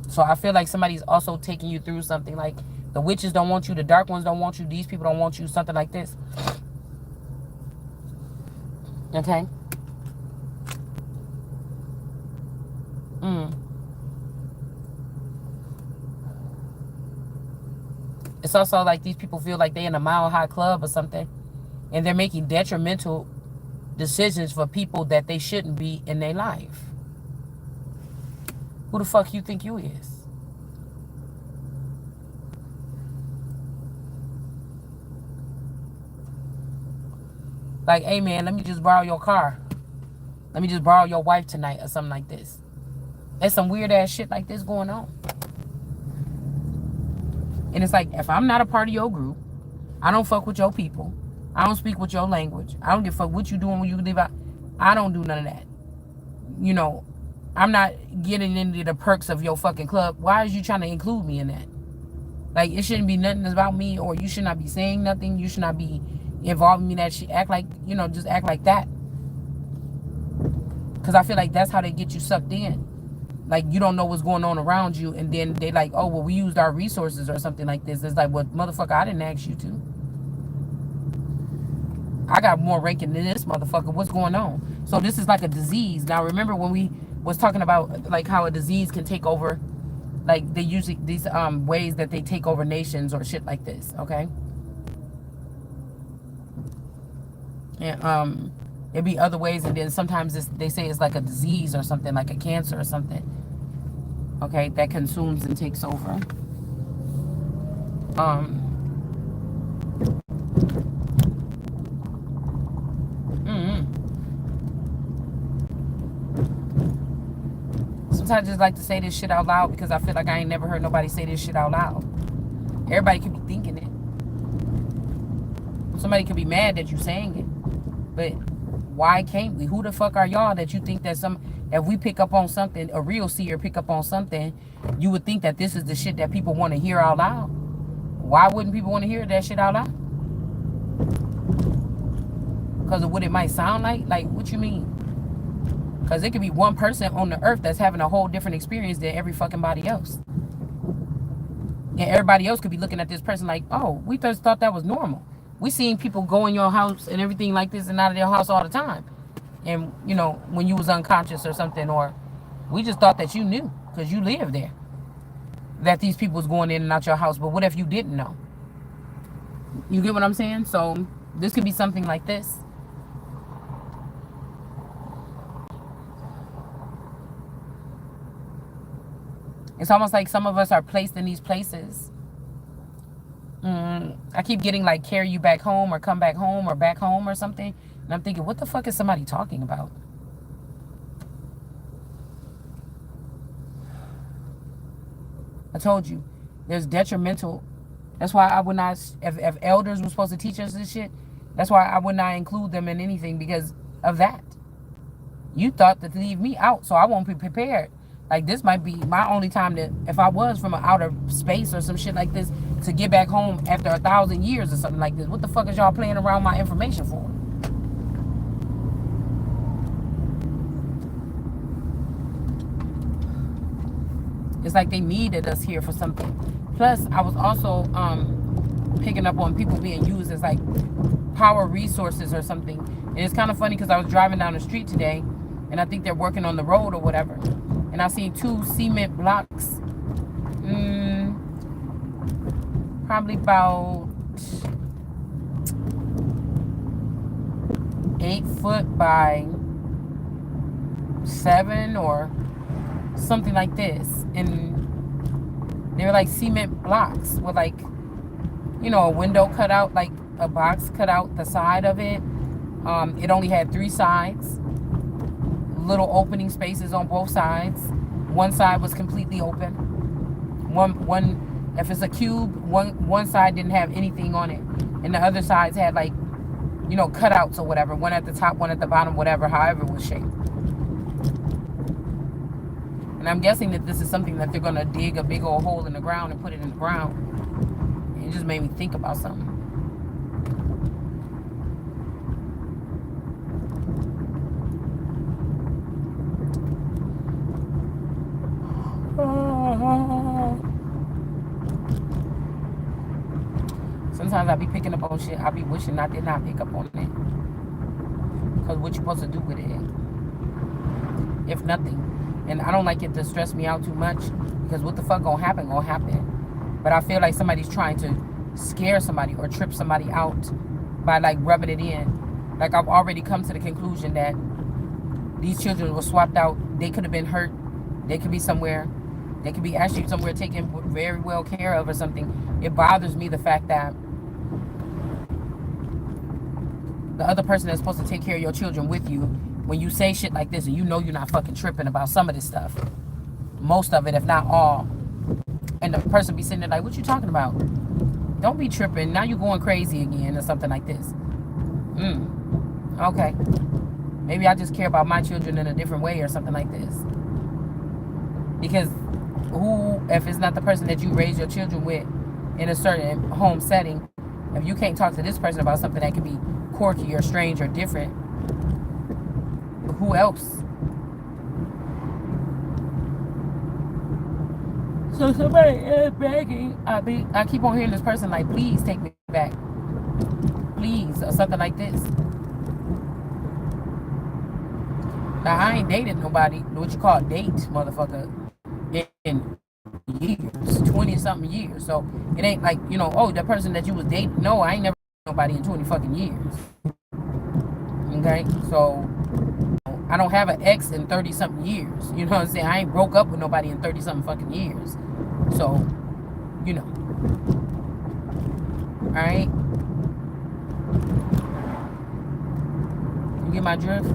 So I feel like somebody's also taking you through something. Like, the witches don't want you, the dark ones don't want you, these people don't want you, something like this. Okay? It's also like these people feel like they're in a Mile High Club or something, and they're making detrimental decisions for people that they shouldn't be in their life. Who the fuck you think you is? Like, hey man, let me just borrow your car. Let me just borrow your wife tonight or something like this. There's some weird ass shit like this going on. And it's like, if I'm not a part of your group, I don't fuck with your people, I don't speak with your language, I don't give a fuck what you doing when you leave out, I don't do none of that. You know, I'm not getting into the perks of your fucking club. Why is you trying to include me in that? Like, it shouldn't be nothing about me, or you should not be saying nothing. You should not be involving me in that shit. Act like, you know, just act like that. Because I feel like that's how they get you sucked in. Like, you don't know what's going on around you, and then they like, oh, well, we used our resources or something like this. It's like, well, motherfucker, I didn't ask you to. I got more ranking than this motherfucker. What's going on? So this is like a disease. Now, remember when we was talking about like how a disease can take over, like they usually these ways that they take over nations or shit like this, okay? And there'd be other ways, and then sometimes they say it's like a disease or something, like a cancer or something, okay, that consumes and takes over. Um, Sometimes I just like to say this shit out loud because I feel like I ain't never heard nobody say this shit out loud. Everybody could be thinking it. Somebody could be mad that you saying it. But why can't we? Who the fuck are y'all that you think that if we pick up on something, a real seer pick up on something, you would think that this is the shit that people want to hear out loud? Why wouldn't people want to hear that shit out loud? Because of what it might sound like? Like, what you mean? Because it could be one person on the earth that's having a whole different experience than every fucking body else. And everybody else could be looking at this person like, oh, we just thought that was normal. We seen people go in your house and everything like this and out of their house all the time. And, you know, when you was unconscious or something, or we just thought that you knew because you lived there, that these people was going in and out your house. But what if you didn't know? You get what I'm saying? So this could be something like this. It's almost like some of us are placed in these places. I keep getting like carry you back home or come back home or back home or something. And I'm thinking, what the fuck is somebody talking about? I told you, there's detrimental. That's why I would not, if elders were supposed to teach us this shit, that's why I would not include them in anything because of that. You thought to leave me out, so I won't be prepared. Like, this might be my only time that, if I was from an outer space or some shit like this, to get back home after 1,000 years or something like this. What the fuck is y'all playing around my information for? It's like they needed us here for something. Plus, I was also picking up on people being used as like power resources or something. And it's kind of funny because I was driving down the street today, and I think they're working on the road or whatever. And I seen 2 cement blocks, probably about 8 foot by 7 or something like this. And they were like cement blocks with like, you know, a window cut out, like a box cut out the side of it. It only had 3 sides. Little opening spaces on both sides. One side was completely open. One if it's a cube, one side didn't have anything on it, and the other sides had like, you know, cutouts or whatever. One at the top, one at the bottom, whatever, however it was shaped. And I'm guessing that this is something that they're gonna dig a big old hole in the ground and put it in the ground. And it just made me think about something. Sometimes I be picking up on shit I be wishing I did not pick up on it. Because what you supposed to do with it? If nothing. And I don't like it to stress me out too much. Because what the fuck gonna happen, gonna happen. But I feel like somebody's trying to scare somebody or trip somebody out by like rubbing it in. Like, I've already come to the conclusion that these children were swapped out. They could have been hurt. They could be somewhere. They could be actually somewhere taken very well care of or something. It bothers me the fact that the other person that's supposed to take care of your children with you, when you say shit like this and you know you're not fucking tripping about some of this stuff, most of it, if not all, and the person be sitting there like, what you talking about? Don't be tripping. Now you're going crazy again or something like this. Okay. Maybe I just care about my children in a different way or something like this. Because who, if it's not the person that you raise your children with in a certain home setting, if you can't talk to this person about something that could be quirky or strange or different, who else So somebody is begging. I keep on hearing this person like, please take me back, please, or something like this. Now I ain't dated nobody, what you call date, motherfucker, in years, 20 something years. So it ain't like, oh, the person that you was dating. No, I ain't never dated nobody in 20 fucking years. Okay, so I don't have an ex in 30 something years. You know what I'm saying? I ain't broke up with nobody in 30 something fucking years. So, all right. You get my drift?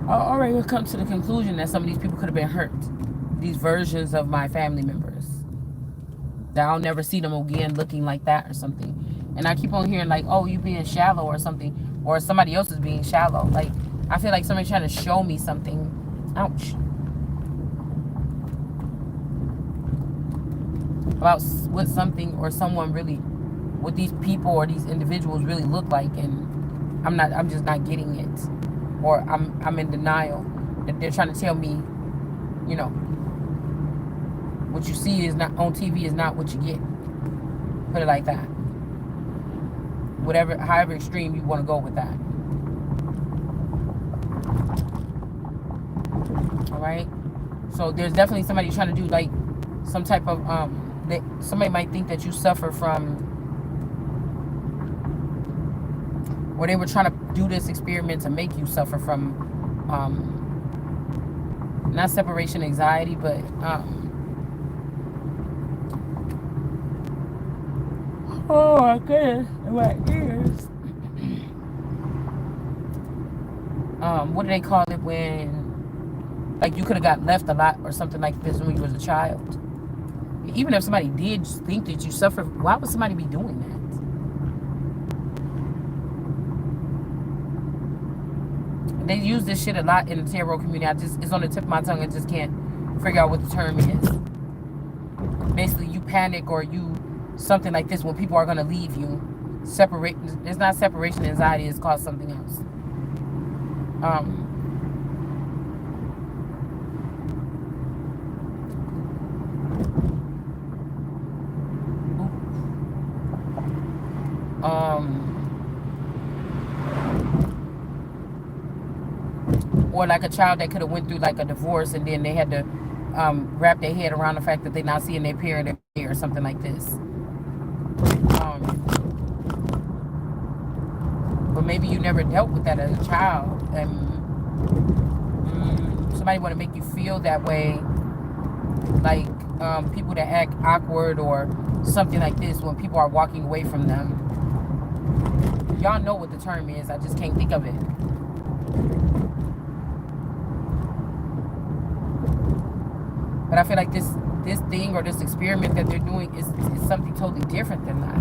I already come to the conclusion that some of these people could have been hurt. These versions of my family members. That I'll never see them again looking like that or something. And I keep on hearing like, oh, you being shallow or something. Or somebody else is being shallow. Like, I feel like somebody's trying to show me something. Ouch. About what something or someone really, what these people or these individuals really look like. And I'm just not getting it. Or I'm in denial that they're trying to tell me, what you see is not on TV is not what you get. Put it like that. Whatever, however extreme you want to go with that. All right. So there's definitely somebody trying to do like some type of somebody might think that you suffer from, or they were trying to do this experiment to make you suffer from, not separation anxiety, but oh my goodness, my ears. What do they call it when, like, you could have got left a lot or something like this when you was a child? Even if somebody did think that you suffered, why would somebody be doing that? They use this shit a lot in the tarot community. It's on the tip of my tongue. I just can't figure out what the term is. Basically, you panic or you something like this when people are going to leave you. Separate. It's not separation anxiety. It's called something else. Or like a child that could have went through like a divorce and then they had to wrap their head around the fact that they're not seeing their parent or something like this. But maybe you never dealt with that as a child, and somebody want to make you feel that way, like people that act awkward or something like this when people are walking away from them. Y'all know what the term is. I just can't think of it. But I feel like this thing or this experiment that they're doing is something totally different than that.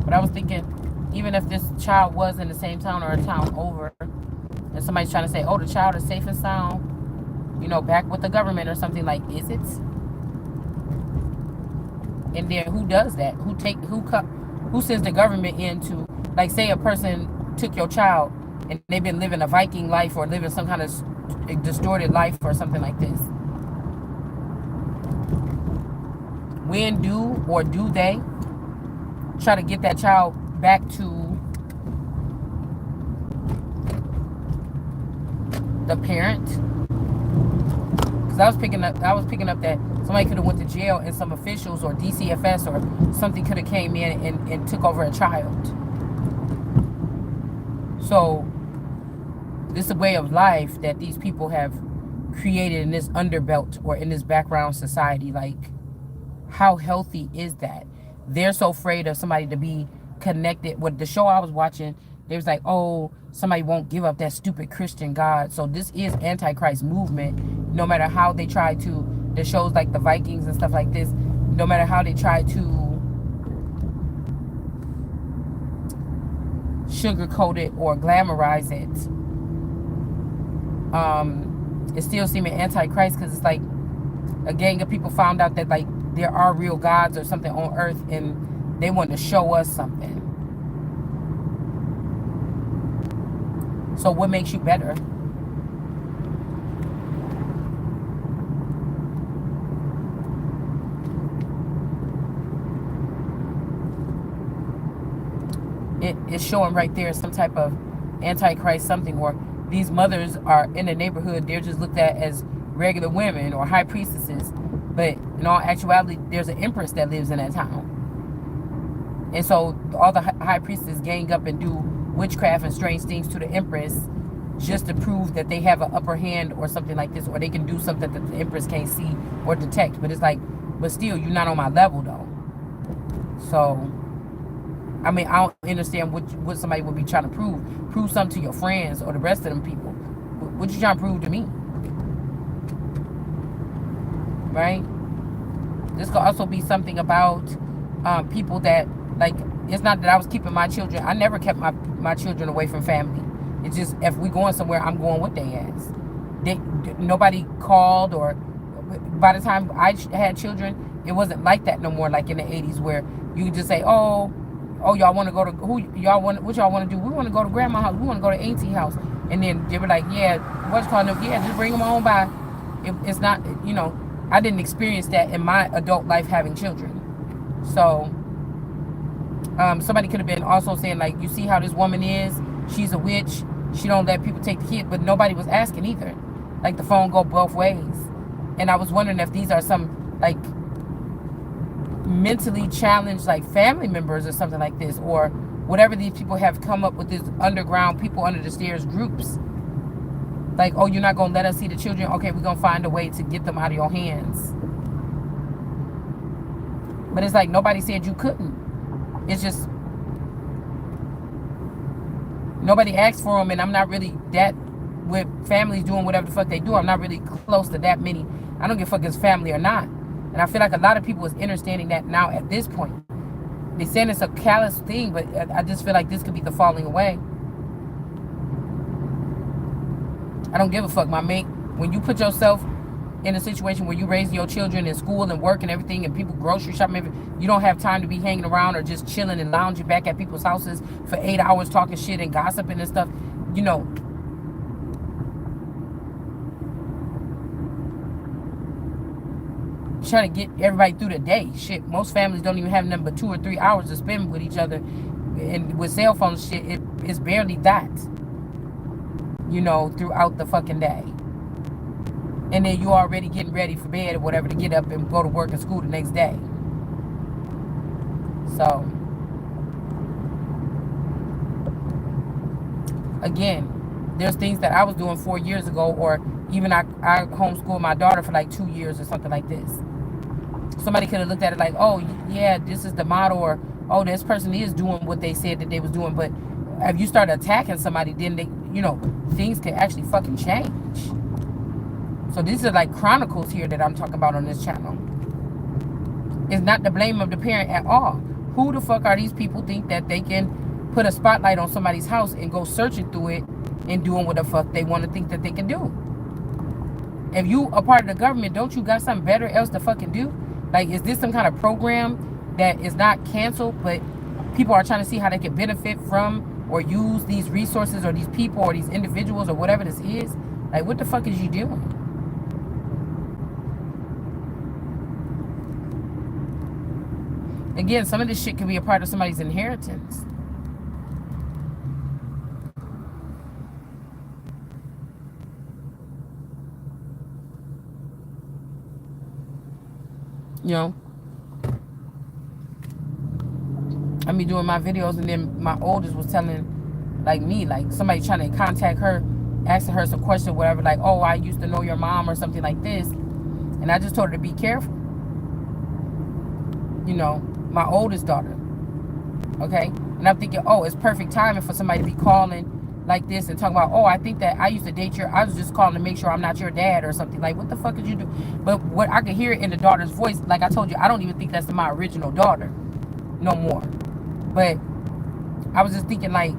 But I was thinking, even if this child was in the same town or a town over, and somebody's trying to say, oh, the child is safe and sound, back with the government or something, like, is it? And then who does that? Who sends the government in to, like, say a person took your child and they've been living a Viking life or living some kind of distorted life or something like this. When do they try to get that child back to the parent? Because I was picking up that somebody could have went to jail and some officials or DCFS or something could have came in and took over a child. So this is a way of life that these people have created in this underbelt or in this background society. Like, how healthy is that? They're so afraid of somebody to be connected. With the show I was watching, they was like, oh, somebody won't give up that stupid Christian God. So this is Antichrist movement. No matter how they try to, the shows like the Vikings and stuff like this, no matter how they try to sugarcoat it or glamorize it. It's still seeming antichrist because it's like a gang of people found out that like there are real gods or something on earth and they want to show us something. So what makes you better? It's showing right there some type of antichrist something, or these mothers are in the neighborhood, they're just looked at as regular women or high priestesses, but in all actuality there's an empress that lives in that town. And so all the high priestesses gang up and do witchcraft and strange things to the empress just to prove that they have an upper hand or something like this, or they can do something that the empress can't see or detect. But it's like, but still, you're not on my level though. So I mean, I don't understand what somebody would be trying to prove. Prove something to your friends or the rest of them people. What you trying to prove to me? Right? This could also be something about people that, like, it's not that I was keeping my children. I never kept my children away from family. It's just, if we going somewhere, I'm going with their ass. Nobody called, or by the time I had children, it wasn't like that no more, like in the 80s, where you could just say, oh, y'all want to go to, what y'all want to do? We want to go to grandma's house. We want to go to auntie's house. And then they were like, yeah, what's calling them? Yeah, just bring them on by. It's not, you know, I didn't experience that in my adult life having children. So somebody could have been also saying, like, you see how this woman is? She's a witch. She don't let people take the kid. But nobody was asking either. Like, the phone go both ways. And I was wondering if these are some, like, mentally challenged, like, family members or something like this, or whatever these people have come up with, this underground people under the stairs groups. Like, oh, you're not gonna let us see the children? Okay, we're gonna find a way to get them out of your hands. But it's like nobody said you couldn't. It's just nobody asked for them, and I'm not really that with families doing whatever the fuck they do. I'm not really close to that many. I don't give a fuck if it's family or not. And I feel like a lot of people is understanding that now at this point. They saying it's a callous thing, but I just feel like this could be the falling away. I don't give a fuck, my mate. When you put yourself in a situation where you raise your children in school and work and everything, and people grocery shopping, you don't have time to be hanging around or just chilling and lounging back at people's houses for 8 hours talking shit and gossiping and stuff. You know, trying to get everybody through the day. Shit, most families don't even have nothing but 2 or 3 hours to spend with each other, and with cell phones, shit, it's barely that. You know, throughout the fucking day. And then you already getting ready for bed or whatever to get up and go to work and school the next day. So, again, there's things that I was doing 4 years ago, or even I homeschooled my daughter for like 2 years or something like this. Somebody could have looked at it like, oh, yeah, this is the model, or, oh, this person is doing what they said that they was doing. But if you start attacking somebody, then they, you know, things can actually fucking change. So these are like chronicles here that I'm talking about on this channel. It's not the blame of the parent at all. Who the fuck are these people think that they can put a spotlight on somebody's house and go searching through it and doing what the fuck they want to think that they can do? If you a part of the government, don't you got something better else to fucking do? Like, is this some kind of program that is not canceled, but people are trying to see how they can benefit from or use these resources or these people or these individuals or whatever this is? Like, what the fuck is you doing? Again, some of this shit could be a part of somebody's inheritance. You know? I be doing my videos, and then my oldest was telling, like, me, like, somebody trying to contact her, asking her some question, whatever, like, oh, I used to know your mom or something like this. And I just told her to be careful. You know, my oldest daughter. Okay? And I'm thinking, oh, it's perfect timing for somebody to be calling like this and talking about, oh, I think that I used to date I was just calling to make sure I'm not your dad or something. Like, what the fuck did you do? But what I could hear in the daughter's voice, like I told you, I don't even think that's my original daughter no more. But I was just thinking, like,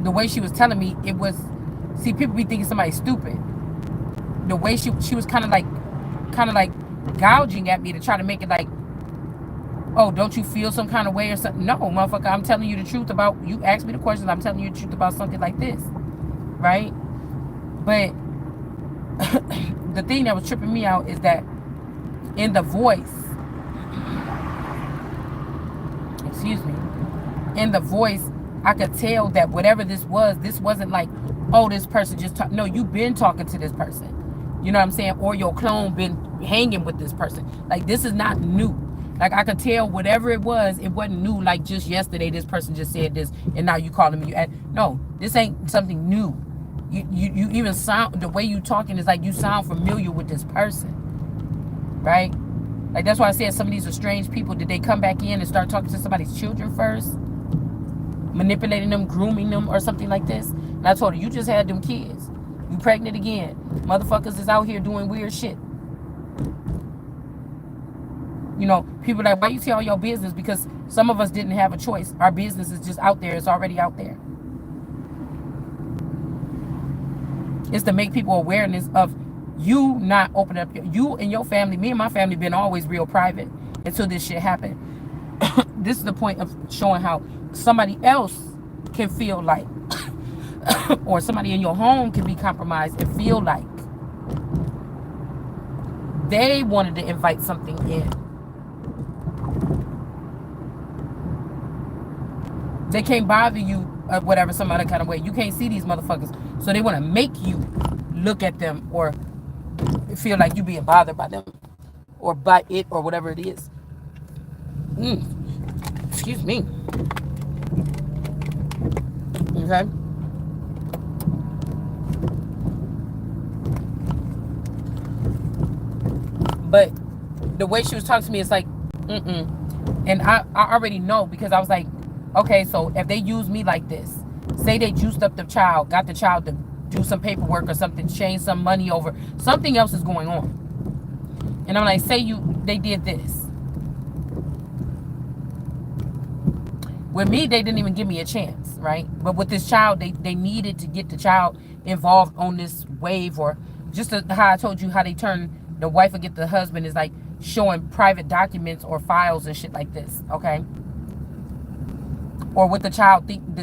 the way she was telling me, it was, see, people be thinking somebody's stupid. The way she was kind of like gouging at me to try to make it like, oh, don't you feel some kind of way or something? No, motherfucker, I'm telling you the truth about, you asked me the questions, I'm telling you the truth about something like this, right? But the thing that was tripping me out is that in the voice, excuse me, in the voice, I could tell that whatever this wasn't like, oh, this person just talk. No, you've been talking to this person. You know what I'm saying? Or your clone been hanging with this person. Like, this is not new. Like, I could tell whatever it wasn't new. Like, just yesterday, this person just said this, and now you calling me. No, this ain't something new. You even sound, the way you talking is like you sound familiar with this person, right? Like, that's why I said some of these are strange people. Did they come back in and start talking to somebody's children first? Manipulating them, grooming them, or something like this? And I told her, you just had them kids. You pregnant again. Motherfuckers is out here doing weird shit. You know, people like, why you tell your business? Because some of us didn't have a choice. Our business is just out there. It's already out there. It's to make people awareness of you not opening up. You and your family, me and my family, been always real private until this shit happened. This is the point of showing how somebody else can feel like, or somebody in your home can be compromised and feel like they wanted to invite something in. They can't bother you or whatever, some other kind of way. You can't see these motherfuckers. So they want to make you look at them or feel like you being bothered by them or by it or whatever it is. Excuse me. Okay? But the way she was talking to me, it's like, And I already know, because I was like, okay, so if they use me like this, say they juiced up the child, got the child to do some paperwork or something, change some money over, something else is going on. And I'm like, say they did this. With me, they didn't even give me a chance, right? But with this child, they needed to get the child involved on this wave, or just how I told you how they turn the wife and get the husband is like showing private documents or files and shit like this, okay? Or with the child think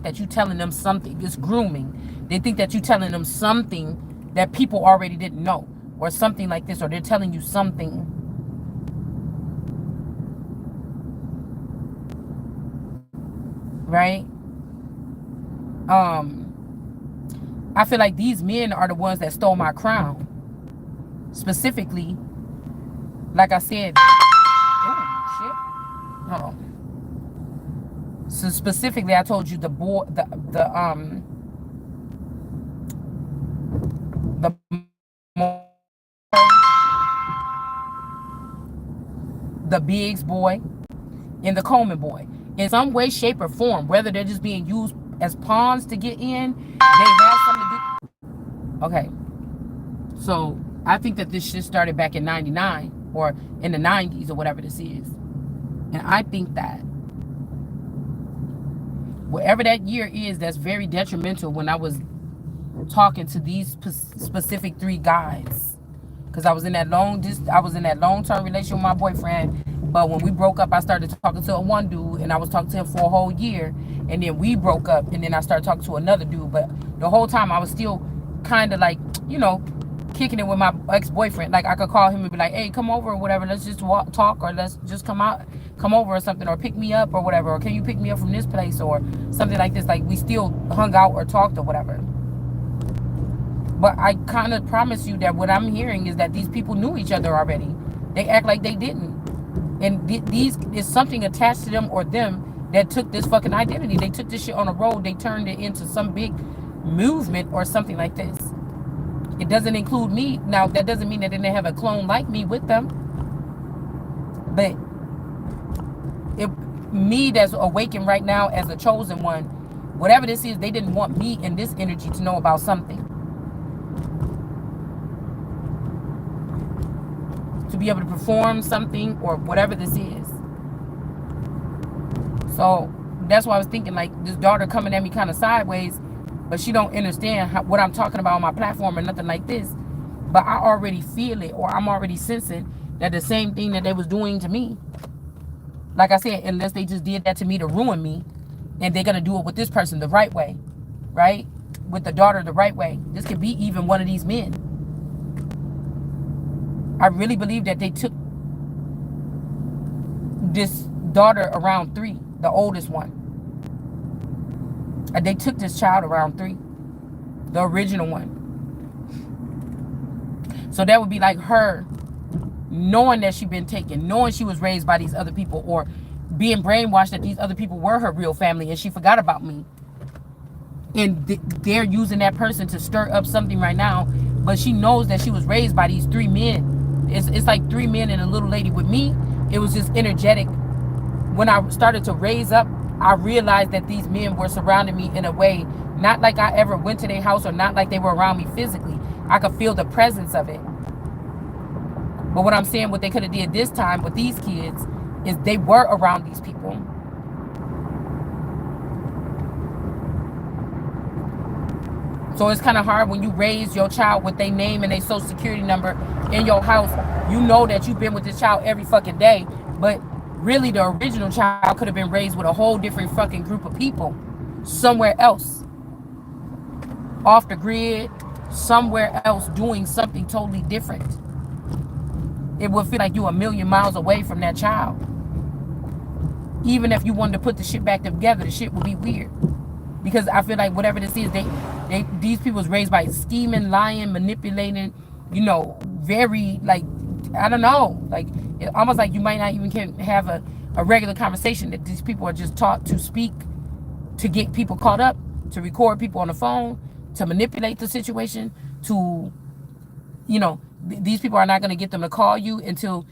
that you telling them something. It's grooming. They think that you telling them something that people already didn't know, or something like this, or they're telling you something. Right? I feel like these men are the ones that stole my crown. Specifically, like I said, oh shit. Hold on. So specifically, I told you the Biggs boy and the Coleman boy, in some way, shape, or form, whether they're just being used as pawns to get in, they have something to do. Okay, so I think that this shit started back in '99 or in the '90s or whatever this is, and I think that whatever that year is, that's very detrimental. When I was talking to these specific 3 guys, because I was in that long-term relationship with my boyfriend. But when we broke up, I started talking to one dude, and I was talking to him for a whole year, and then we broke up, and then I started talking to another dude. But the whole time I was still kind of like, kicking it with my ex-boyfriend. Like, I could call him and be like, hey, come over or whatever, let's just talk, or let's just come over or something, or pick me up or whatever, or can you pick me up from this place or something like this. Like, we still hung out or talked or whatever. But I kind of promise you that what I'm hearing is that these people knew each other already. They act like they didn't. And these is something attached to them or them that took this fucking identity. They took this shit on the road. They turned it into some big movement or something like this. It doesn't include me. Now, that doesn't mean that they didn't have a clone like me with them. But me that's awakened right now as a chosen one, whatever this is, they didn't want me and this energy to know about something. To be able to perform something or whatever this is. So that's why I was thinking like this daughter coming at me kind of sideways, but she don't understand what I'm talking about on my platform or nothing like this. But I already feel it, or I'm already sensing that the same thing that they was doing to me, like I said, unless they just did that to me to ruin me, and they're gonna do it with this person the right way, right? With the daughter the right way. This could be even one of these men. I really believe that they took this daughter around 3, the oldest one. And they took this child around 3, the original one. So that would be like her knowing that she'd been taken, knowing she was raised by these other people, or being brainwashed that these other people were her real family and she forgot about me. And they're using that person to stir up something right now. But she knows that she was raised by these 3 men. It's like 3 men and a little lady. With me, it was just energetic. When I started to raise up, I realized that these men were surrounding me in a way, not like I ever went to their house, or not like they were around me physically. I could feel the presence of it. But what I'm saying, what they could have did this time with these kids, is they were around these people. So it's kind of hard when you raise your child with their name and their social security number in your house. You know that you've been with this child every fucking day, but really the original child could have been raised with a whole different fucking group of people somewhere else, off the grid, somewhere else, doing something totally different. It would feel like you a million miles away from that child. Even if you wanted to put the shit back together, the shit would be weird. Because I feel like whatever this is, these people was raised by scheming, lying, manipulating, very, like, I don't know, like, almost like you might not even can have a regular conversation, that these people are just taught to speak, to get people caught up, to record people on the phone, to manipulate the situation, to, these people are not going to get them to call you until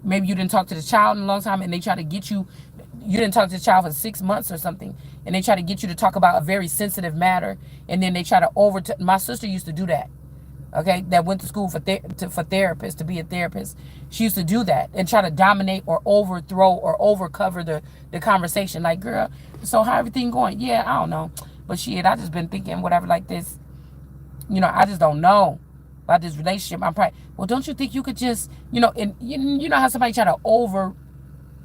maybe you didn't talk to the child in a long time, and they try to get you didn't talk to the child for 6 months or something, and they try to get you to talk about a very sensitive matter, and then they try to my sister used to do that, okay, that went to school for therapists, to be a therapist. She used to do that and try to dominate or overthrow or overcover the conversation. Like, girl, so how everything going? Yeah, I don't know, but shit, I just been thinking whatever like this, I just don't know about this relationship. I'm probably, well, don't you think you could just, and you know how somebody try to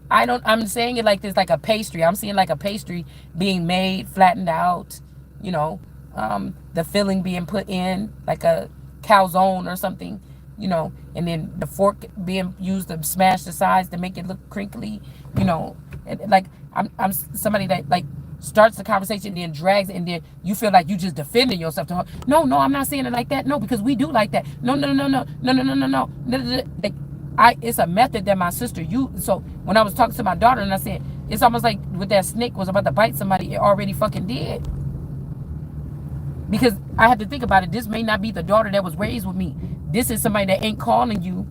I'm saying it like this, like a pastry. I'm seeing like a pastry being made, flattened out, the filling being put in, like a calzone or something, and then the fork being used to smash the sides to make it look crinkly, and like I'm somebody that like starts the conversation, then drags it, and then you feel like you just defending yourself to her. No, I'm not saying it like that. No, because we do like that. No. Like, it's a method that my sister used. So when I was talking to my daughter and I said, it's almost like with that snake was about to bite somebody, it already fucking did. Because I had to think about it. This may not be the daughter that was raised with me. This is somebody that ain't calling you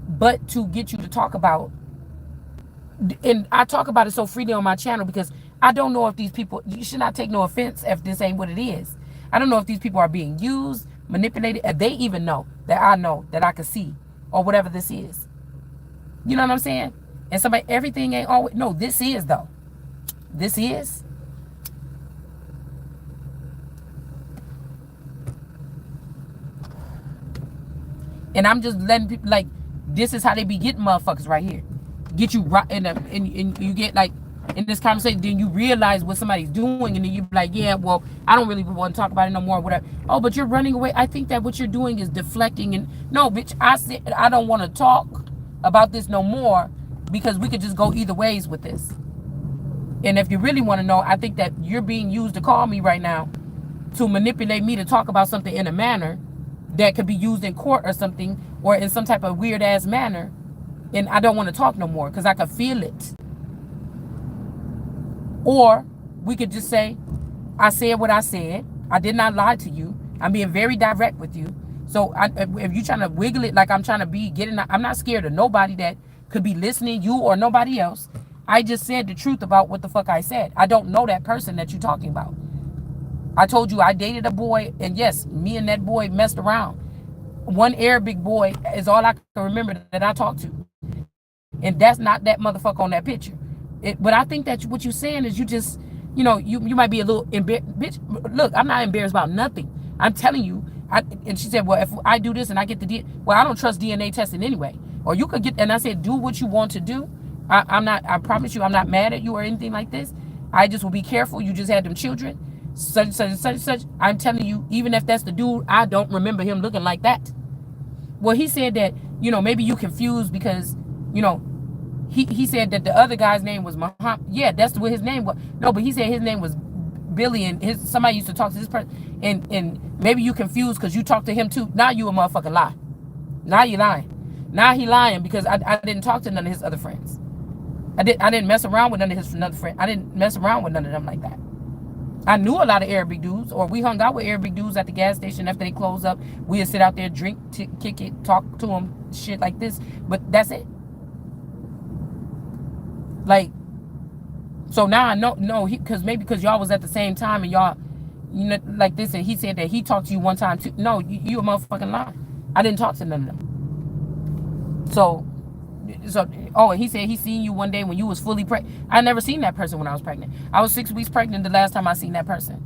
but to get you to talk about. And I talk about it so freely on my channel because I don't know if these people, you should not take no offense if this ain't what it is. I don't know if these people are being used, manipulated, if they even know that I can see, or whatever this is. You know what I'm saying? And somebody, everything ain't always, no, this is though. This is. And I'm just letting people, like, this is how they be getting motherfuckers right here. Get you right in and you get like in this conversation, then you realize what somebody's doing, and then you be like, yeah, well, I don't really want to talk about it no more, whatever. Oh, but you're running away. I think that what you're doing is deflecting. And no, bitch, I said I don't want to talk about this no more, because we could just go either ways with this. And if you really want to know, I think that you're being used to call me right now to manipulate me to talk about something in a manner that could be used in court or something, or in some type of weird ass manner. And I don't want to talk no more because I could feel it. Or we could just say, I said what I said. I did not lie to you. I'm being very direct with you. So if you're trying to wiggle it like I'm trying to be I'm not scared of nobody that could be listening, you or nobody else. I just said the truth about what the fuck I said. I don't know that person that you're talking about. I told you I dated a boy, and yes, me and that boy messed around. One Arabic boy is all I can remember that I talked to. And that's not that motherfucker on that picture. But I think that what you're saying is you just, you might be a little embarrassed. Bitch, look, I'm not embarrassed about nothing. I'm telling you. And she said, well, if I do this and I get the DNA, well, I don't trust DNA testing anyway. Or you could get, and I said, do what you want to do. I promise you, I'm not mad at you or anything like this. I just will be careful. You just had them children, such, such, such, such. I'm telling you, even if that's the dude, I don't remember him looking like that. Well, he said that, maybe you confused because, you know, he said that the other guy's name was Muhammad. Yeah, that's what his name was. No, but he said his name was Billy, and somebody used to talk to this person, and maybe you confused because you talked to him too. Now you a motherfucking lie. Now you lying. Now he lying because I didn't talk to none of his other friends. I didn't mess around with none of his other friends. I didn't mess around with none of them like that. I knew a lot of Arabic dudes, or we hung out with Arabic dudes at the gas station after they closed up. We'd sit out there, drink, kick it, talk to them, shit like this. But that's it. Like, so now I know, because maybe because y'all was at the same time and y'all, like this, and he said that he talked to you one time too. No, you a motherfucking lie. I didn't talk to none of them. So, and he said he seen you one day when you was fully pregnant. I never seen that person when I was pregnant. I was 6 weeks pregnant the last time I seen that person.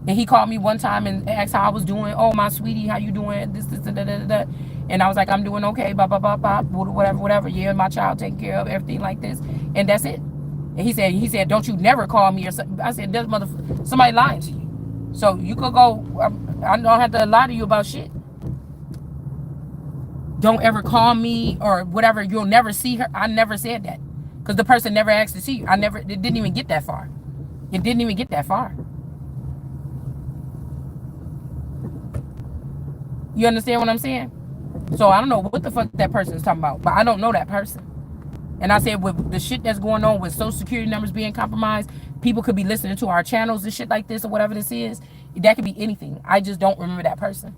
And he called me one time and asked how I was doing. Oh, my sweetie, how you doing? This, da, da, da, da. And I was like, I'm doing okay, blah, blah, blah, blah, whatever. Yeah, my child taken care of, everything like this. And that's it. And he said, don't you never call me or something. I said, this somebody lying to you. So you could go, I don't have to lie to you about shit. Don't ever call me or whatever. You'll never see her. I never said that. Because the person never asked to see you. It didn't even get that far. It didn't even get that far. You understand what I'm saying? So I don't know what the fuck that person is talking about, but I don't know that person. And I said with the shit that's going on with social security numbers being compromised, people could be listening to our channels and shit like this or whatever this is. That could be anything. I just don't remember that person.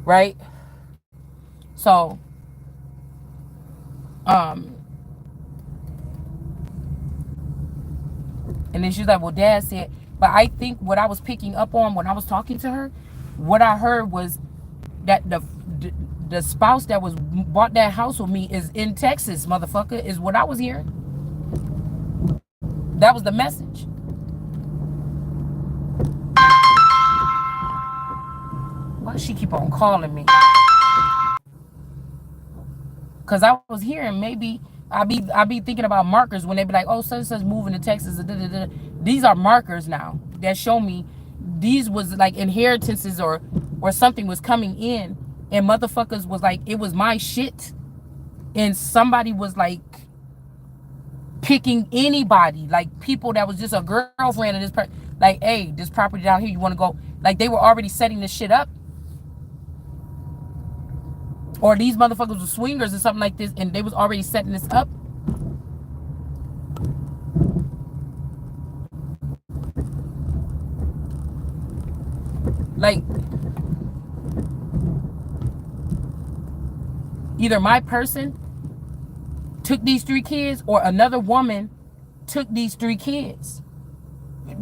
Right? So, and then she's like, well, Dad said, but I think what I was picking up on when I was talking to her, what I heard was that the spouse that bought that house with me is in Texas, motherfucker, is what I was hearing. That was the message. Why does she keep on calling me? Because I was hearing maybe I be thinking about markers when they be like, oh, such and such moving to Texas. These are markers now that show me these was like inheritances or something was coming in, and motherfuckers was like, it was my shit, and somebody was like picking anybody, like people that was just a girlfriend of this person, like, hey, this property down here, you want to go? Like they were already setting this shit up. Or these motherfuckers were swingers or something like this, and they was already setting this up. Like, either my person took these 3 kids or another woman took these 3 kids.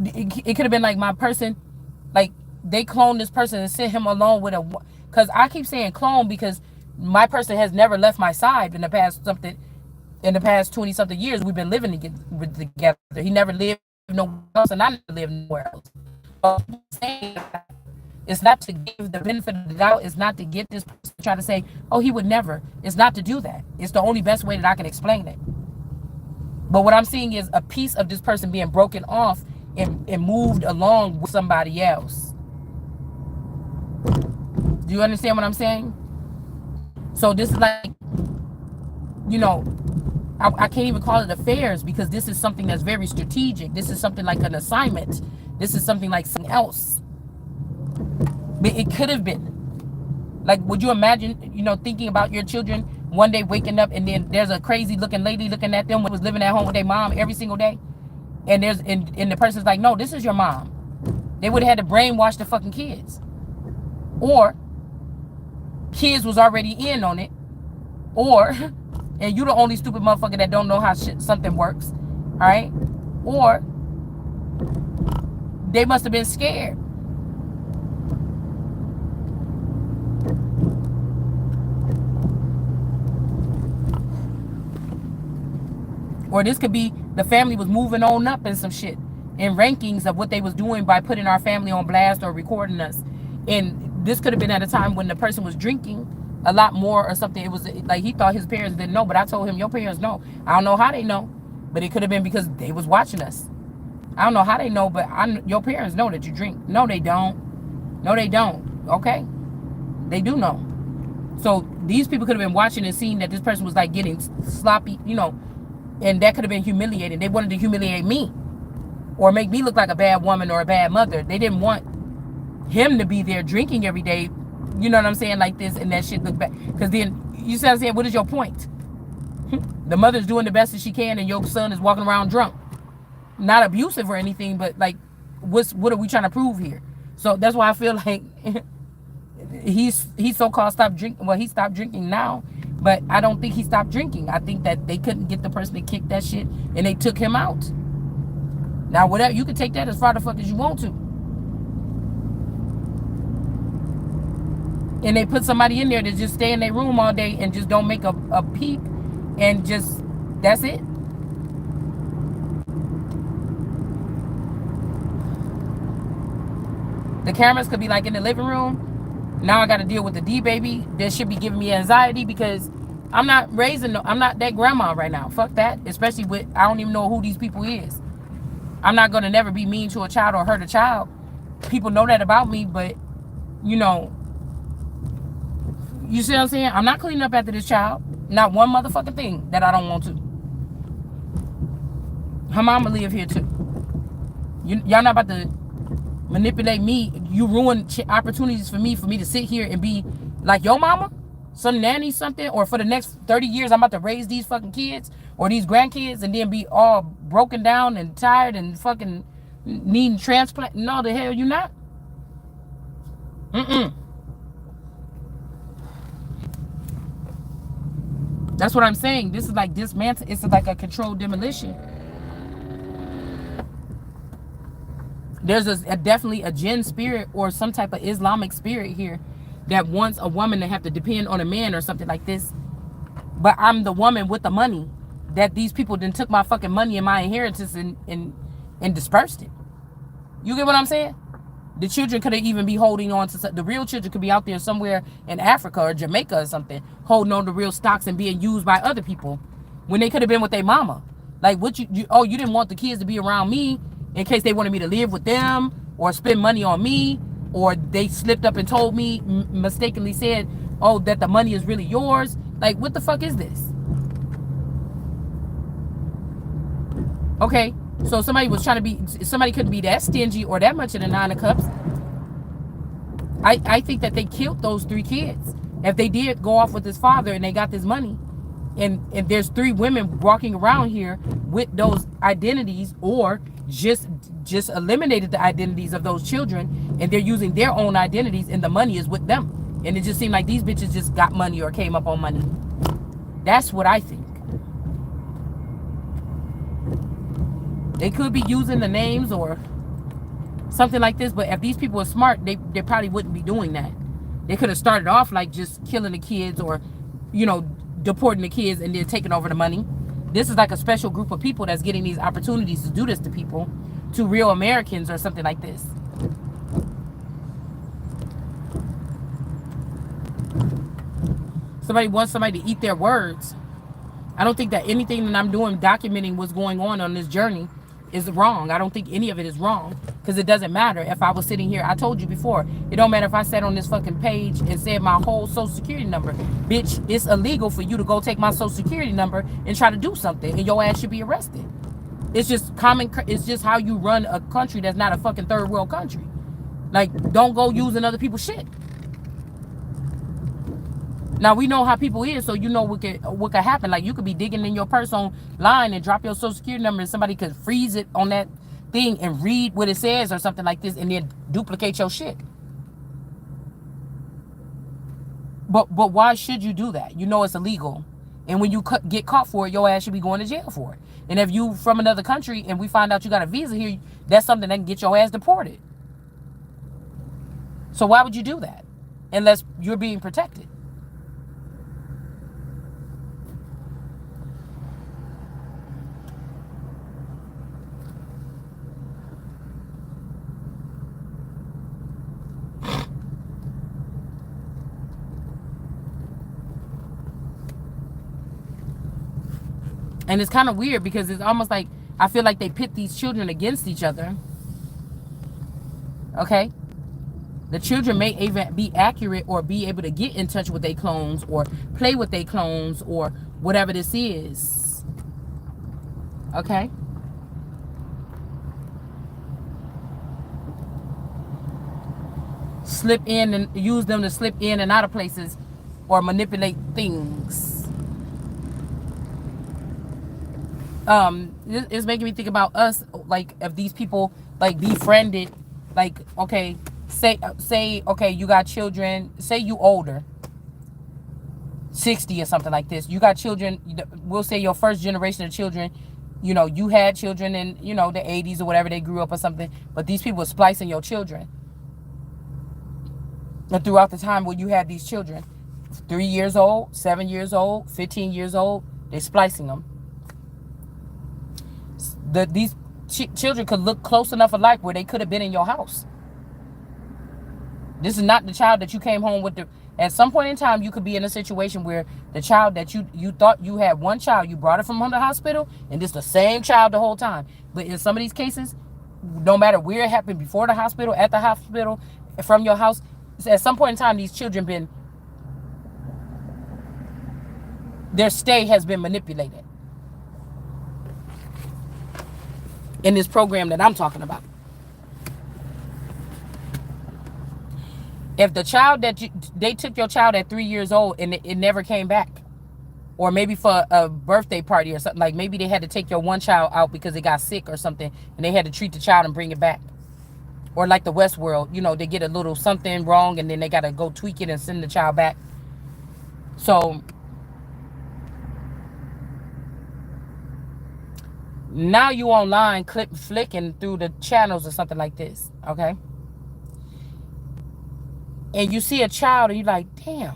It could have been like my person, like they cloned this person and sent him along with because I keep saying clone because my person has never left my side in the past 20 something years we've been living together. He never lived nowhere else and I never lived nowhere else. So it's not to give the benefit of the doubt. It's not to get this person to try to say, oh, he would never. It's not to do that. It's the only best way that I can explain it. But what I'm seeing is a piece of this person being broken off and moved along with somebody else. Do you understand what I'm saying? So this is like, I can't even call it affairs because this is something that's very strategic. This is something like an assignment. This is something like something else. But it could have been. Like, would you imagine, thinking about your children one day waking up and then there's a crazy looking lady looking at them who was living at home with their mom every single day? And and the person's like, no, this is your mom. They would have had to brainwash the fucking kids. Or kids was already in on it, and you the only stupid motherfucker that don't know how something works, all right? Or they must have been scared. Or this could be the family was moving on up in some shit in rankings of what they was doing by putting our family on blast or recording us. And this could have been at a time when the person was drinking a lot more or something. It was like he thought his parents didn't know, but I told him your parents know. I don't know how they know, but it could have been because they was watching us. I don't know how they know, but your parents know that you drink. No, they don't. No, they don't. Okay? They do know. So these people could have been watching and seeing that this person was like getting sloppy, and that could have been humiliating. They wanted to humiliate me or make me look like a bad woman or a bad mother. They didn't want him to be there drinking every day, you know what I'm saying, like this, and that shit look bad. Because then, you see what I'm saying, what is your point? The mother's doing the best that she can and your son is walking around drunk. Not abusive or anything, but like, what are we trying to prove here? So that's why I feel like he's so-called stopped drinking. Well, he stopped drinking now, but I don't think he stopped drinking. I think that they couldn't get the person to kick that shit, and they took him out. Now, whatever, you can take that as far the fuck as you want to. And they put somebody in there to just stay in their room all day and just don't make a peep, and just, that's it. The cameras could be like in the living room. Now I got to deal with the D baby. That should be giving me anxiety because I'm not that grandma right now. Fuck that. Especially with, I don't even know who these people is. I'm not going to never be mean to a child or hurt a child. People know that about me, but, you see what I'm saying? I'm not cleaning up after this child. Not one motherfucking thing that I don't want to. Her mama live here too. Y'all not about to manipulate me. You ruin opportunities for me to sit here and be like your mama, some nanny, something, or for the next 30 years I'm about to raise these fucking kids or these grandkids and then be all broken down and tired and fucking needing transplant. No, the hell you not. That's what I'm saying. This is like dismantle. It's like a controlled demolition. There's definitely a jinn spirit or some type of Islamic spirit here that wants a woman to have to depend on a man or something like this. But I'm the woman with the money that these people then took my fucking money and my inheritance and dispersed it. You get what I'm saying? The children could even be holding on to, the real children could be out there somewhere in Africa or Jamaica or something, holding on to real stocks and being used by other people when they could have been with their mama. Like, what you didn't want the kids to be around me in case they wanted me to live with them or spend money on me, or they slipped up and told me, mistakenly said, oh, that the money is really yours. Like, what the fuck is this? Okay, so somebody couldn't be that stingy or that much in the 9 of cups. I think that they killed those 3 kids. If they did go off with his father and they got this money, and there's 3 women walking around here with those identities, or just eliminated the identities of those children, and they're using their own identities and the money is with them. And it just seemed like these bitches just got money or came up on money. That's what I think. They could be using the names or something like this, but if these people are smart, they probably wouldn't be doing that. They could have started off like just killing the kids or, deporting the kids and then taking over the money. This is like a special group of people that's getting these opportunities to do this to people, to real Americans or something like this. Somebody wants somebody to eat their words. I don't think that anything that I'm doing documenting what's going on this journey is wrong. I don't think any of it is wrong, because it doesn't matter if I was sitting here. I told you before, it don't matter if I sat on this fucking page and said my whole social security number. Bitch, it's illegal for you to go take my social security number and try to do something, and your ass should be arrested. It's just it's just how you run a country that's not a fucking third world country. Like, don't go using other people's shit. Now, we know how people is, so you know what could happen. Like, you could be digging in your purse online and drop your social security number, and somebody could freeze it on that thing and read what it says or something like this and then duplicate your shit. But why should you do that? You know it's illegal. And when you get caught for it, your ass should be going to jail for it. And if you from another country and we find out you got a visa here, that's something that can get your ass deported. So why would you do that? Unless you're being protected. And it's kind of weird because it's almost like I feel like they pit these children against each other. Okay? The children may even be accurate or be able to get in touch with their clones or play with their clones or whatever this is. Okay? Slip in and use them to slip in and out of places or manipulate things. It's making me think about us, like if these people like befriended, like okay, say okay, you got children, say you older, 60 or something like this, you got children, we'll say your first generation of children, you know, you had children in, you know, the 80s or whatever, they grew up or something, but these people were splicing your children. And throughout the time when you had these children, 3 years old, 7 years old, 15 years old, they're splicing them. These children could look close enough alike where they could have been in your house. This is not the child that you came home with. At some point in time, you could be in a situation where the child that you thought you had one child, you brought it from the hospital, and this the same child the whole time. But in some of these cases, no matter where it happened, before the hospital, at the hospital, from your house, at some point in time, these children their stay has been manipulated. In this program that I'm talking about. If the child that they took your child at 3 years old and it never came back, or maybe for a birthday party or something, like maybe they had to take your one child out because they got sick or something and they had to treat the child and bring it back. Or like the Westworld, you know, they get a little something wrong and then they got to go tweak it and send the child back. So now you online flicking through the channels or something like this, okay? And you see a child and you're like, damn.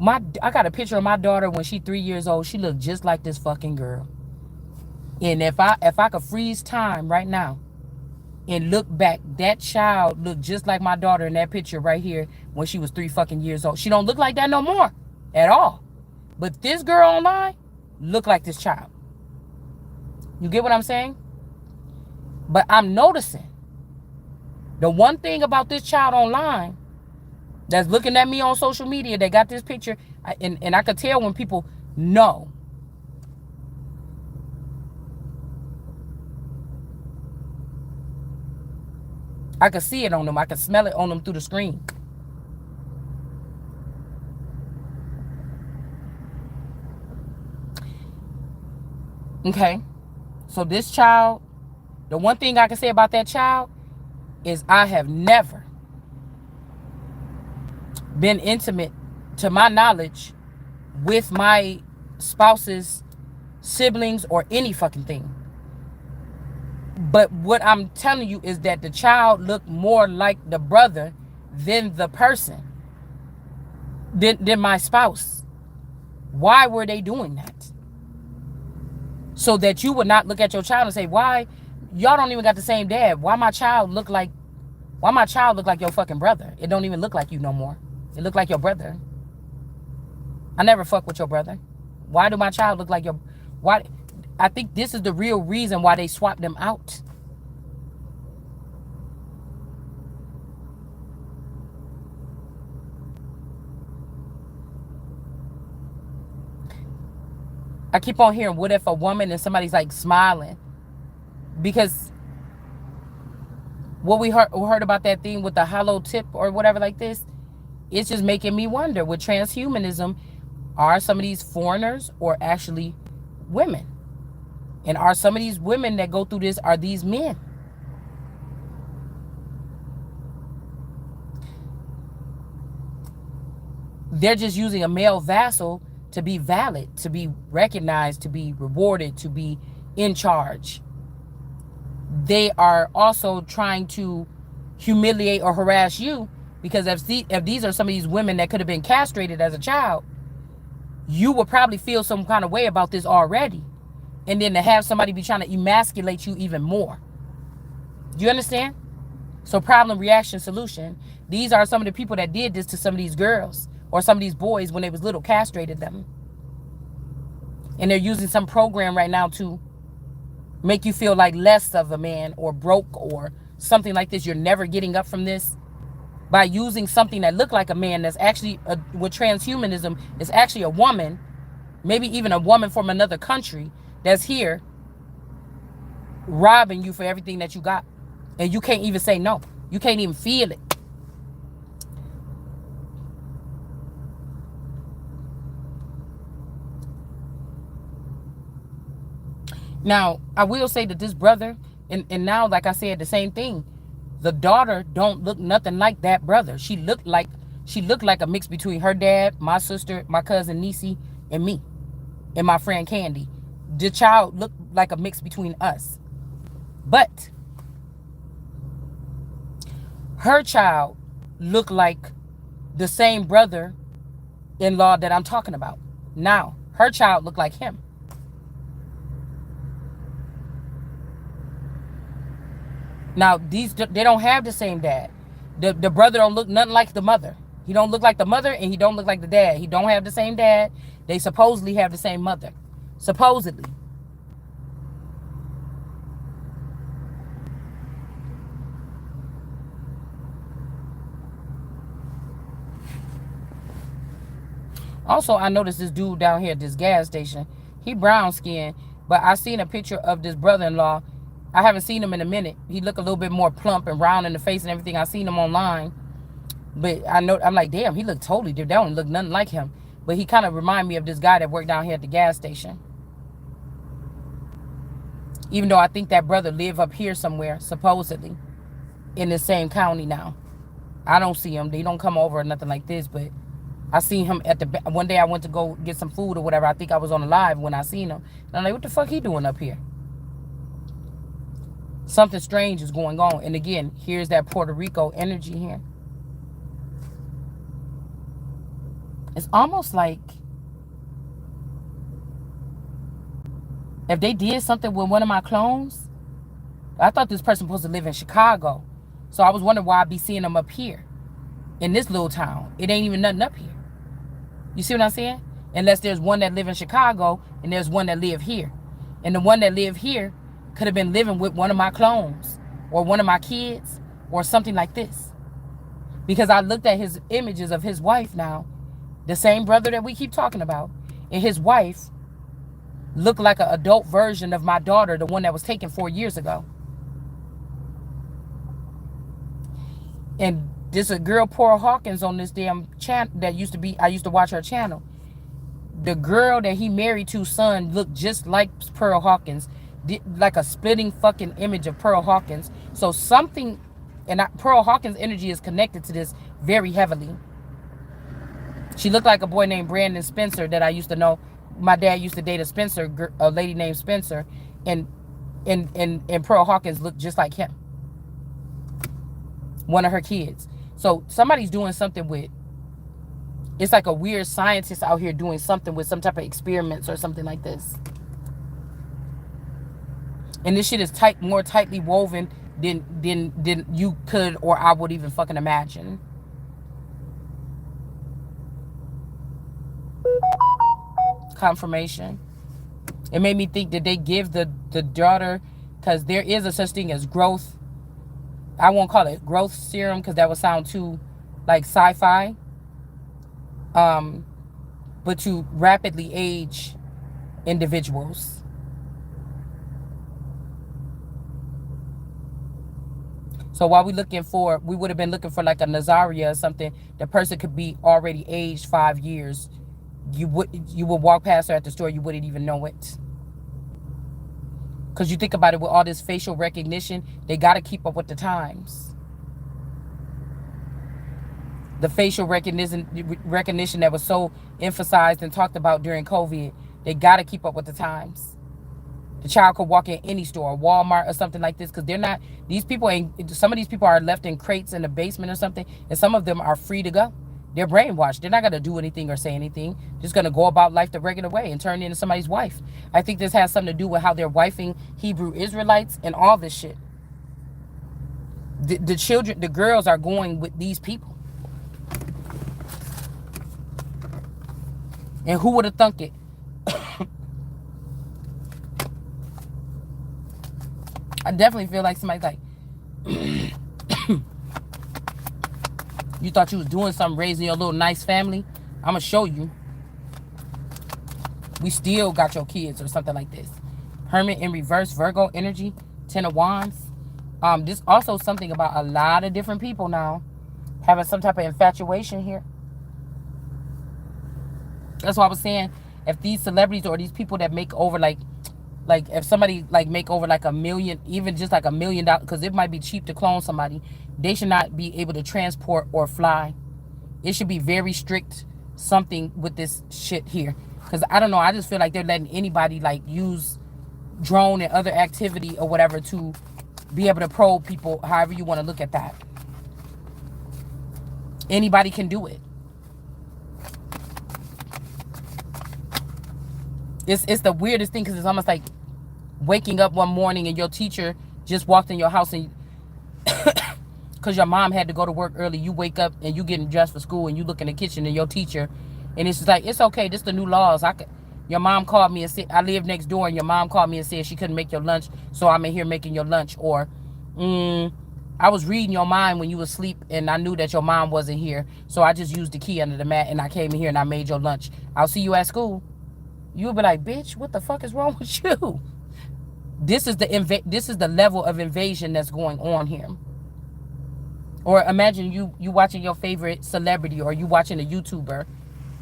I got a picture of my daughter when she's 3 years old. She looked just like this fucking girl. And if I could freeze time right now and look back, that child looked just like my daughter in that picture right here when she was 3 fucking years old. She don't look like that no more at all. But this girl online looked like this child. You get what I'm saying? But I'm noticing the one thing about this child online that's looking at me on social media, they got this picture, and I could tell when people know. I could see it on them. I could smell it on them through the screen. Okay. So this child, the one thing I can say about that child is I have never been intimate, to my knowledge, with my spouse's siblings or any fucking thing. But what I'm telling you is that the child looked more like the brother than the person, than my spouse. Why were they doing that? So that you would not look at your child and say, why y'all don't even got the same dad? Why my child look like your fucking brother? It don't even look like you no more. It look like your brother. I never fuck with your brother. Why do my child look like your... Why? I think this is the real reason why they swapped them out. I keep on hearing, what if a woman and somebody's like smiling? Because what we heard about that thing with the hollow tip or whatever like this, it's just making me wonder, with transhumanism, are some of these foreigners or actually women? And are some of these women that go through this, are these men? They're just using a male vassal to be valid, to be recognized, to be rewarded, to be in charge. They are also trying to humiliate or harass you, because if these are some of these women that could have been castrated as a child, you would probably feel some kind of way about this already. And then to have somebody be trying to emasculate you even more. Do you understand? So problem, reaction, solution. These are some of the people that did this to some of these girls or some of these boys when they was little, castrated them. And they're using some program right now to make you feel like less of a man or broke or something like this. You're never getting up from this by using something that looked like a man that's actually, with transhumanism, is actually a woman, maybe even a woman from another country that's here robbing you for everything that you got. And you can't even say no. You can't even feel it. Now, I will say that this brother, and now, like I said, the same thing. The daughter don't look nothing like that brother. She looked like a mix between her dad, my sister, my cousin Niecy, and me, and my friend Candy. The child looked like a mix between us. But her child looked like the same brother-in-law that I'm talking about. Now, her child looked like him. Now, they don't have the same dad. The brother don't look nothing like the mother. He don't look like the mother, and he don't look like the dad. He don't have the same dad. They supposedly have the same mother. Supposedly. Also, I noticed this dude down here at this gas station. He brown skinned, but I seen a picture of this brother-in-law. I haven't seen him in a minute. He looked a little bit more plump and round in the face and everything. I seen him online. But I'm like, damn, he looked totally different. That don't look nothing like him. But he kind of remind me of this guy that worked down here at the gas station. Even though I think that brother live up here somewhere, supposedly, in the same county now. I don't see him. They don't come over or nothing like this, but I seen him at the, one day I went to go get some food or whatever. I think I was on the live when I seen him. And I'm like, what the fuck he doing up here? Something strange is going on. And again, here's that Puerto Rico energy here. It's almost like if they did something with one of my clones. I thought this person was supposed to live in Chicago. So I was wondering why I'd be seeing them up here in this little town. It ain't even nothing up here. You see what I'm saying? Unless there's one that live in Chicago and there's one that live here. And the one that live here could have been living with one of my clones or one of my kids or something like this. Because I looked at his images of his wife now, the same brother that we keep talking about, and his wife looked like an adult version of my daughter, the one that was taken 4 years ago. And there's a girl, Pearl Hawkins, on this damn channel that used to be, I used to watch her channel. The girl that he married to's son looked just like Pearl Hawkins, like a splitting fucking image of Pearl Hawkins. So something, and Pearl Hawkins' energy is connected to this very heavily. She looked like a boy named Brandon Spencer that I used to know. My dad used to date a lady named Spencer, and Pearl Hawkins looked just like him. One of her kids. So somebody's doing something with, it's like a weird scientist out here doing something with some type of experiments or something like this. And this shit is more tightly woven than you could or I would even fucking imagine. Confirmation. It made me think that they give the daughter, because there is a such thing as growth. I won't call it growth serum because that would sound too like sci-fi. But to rapidly age individuals. So while we would have been looking for like a Nazaria or something, the person could be already aged 5 years. You would walk past her at the store, you wouldn't even know it. Because you think about it, with all this facial recognition, they got to keep up with the times. The facial recognition that was so emphasized and talked about during COVID, they got to keep up with the times. The child could walk in any store, Walmart or something like this, because they're not, some of these people are left in crates in the basement or something, and some of them are free to go. They're brainwashed. They're not going to do anything or say anything. Just going to go about life the regular way and turn into somebody's wife. I think this has something to do with how they're wifing Hebrew Israelites and all this shit. The children, the girls are going with these people. And who would have thunk it? I definitely feel like somebody's like, you thought you was doing something raising your little nice family? I'm going to show you. We still got your kids or something like this. Hermit in reverse, Virgo energy, 10 of Wands. This also something about a lot of different people now having some type of infatuation here. That's why I was saying, if these celebrities or these people that make over like if somebody like make over like $1 million, even just like $1 million, because it might be cheap to clone somebody, they should not be able to transport or fly. It should be very strict something with this shit here. Because I don't know, I just feel like they're letting anybody like use drone and other activity or whatever to be able to probe people, however you want to look at that. Anybody can do it. It's the weirdest thing, because it's almost like waking up one morning and your teacher just walked in your house, and because your mom had to go to work early, you wake up and you getting dressed for school and you look in the kitchen and your teacher, and it's just like, it's okay, this the new laws. Your mom called me and said, I live next door, and your mom called me and said she couldn't make your lunch, so I'm in here making your lunch. Or I was reading your mind when you were asleep, and I knew that your mom wasn't here, so I just used the key under the mat and I came in here and I made your lunch. I'll see you at school. You'll be like, bitch, what the fuck is wrong with you? This is the level of invasion that's going on here. Or imagine you watching your favorite celebrity, or you watching a YouTuber,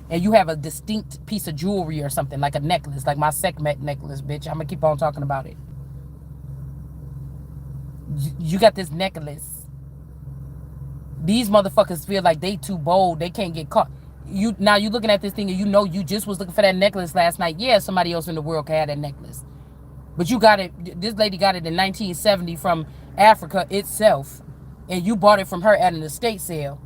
and you have a distinct piece of jewelry or something, like a necklace, like my Sekhmet necklace, bitch. I'm gonna keep on talking about it. You got this necklace. These motherfuckers feel like they too bold. They can't get caught. Now you looking at this thing and you know you just was looking for that necklace last night. Yeah, somebody else in the world can have that necklace. But you got it. This lady got it in 1970 from Africa itself. And you bought it from her at an estate sale.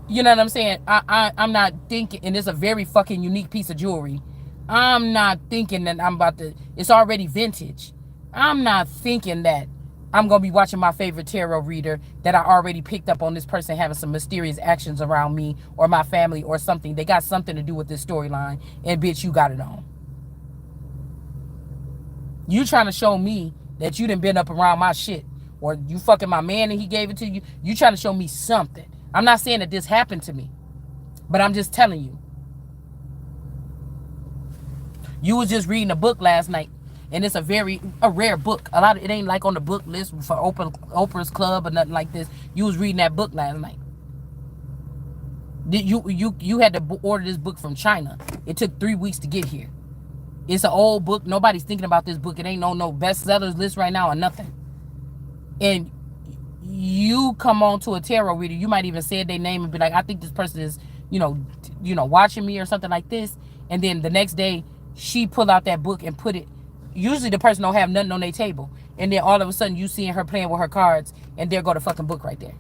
You know what I'm saying? I'm not thinking, and it's a very fucking unique piece of jewelry. I'm not thinking that I'm about to, it's already vintage. I'm not thinking that I'm going to be watching my favorite tarot reader that I already picked up on this person having some mysterious actions around me or my family or something. They got something to do with this storyline, and bitch, you got it on. You trying to show me that you done been up around my shit, or you fucking my man and he gave it to you. You trying to show me something. I'm not saying that this happened to me, but I'm just telling you. You was just reading a book last night, and it's a rare book. It ain't like on the book list for Oprah's Club or nothing like this. You was reading that book last night. You had to order this book from China. It took 3 weeks to get here. It's an old book. Nobody's thinking about this book. It ain't no bestsellers list right now or nothing. And you come on to a tarot reader, you might even say their name and be like, I think this person is, watching me or something like this. And then the next day, she pull out that book and put it. Usually the person don't have nothing on their table. And then all of a sudden you seeing her playing with her cards, and there go the fucking book right there.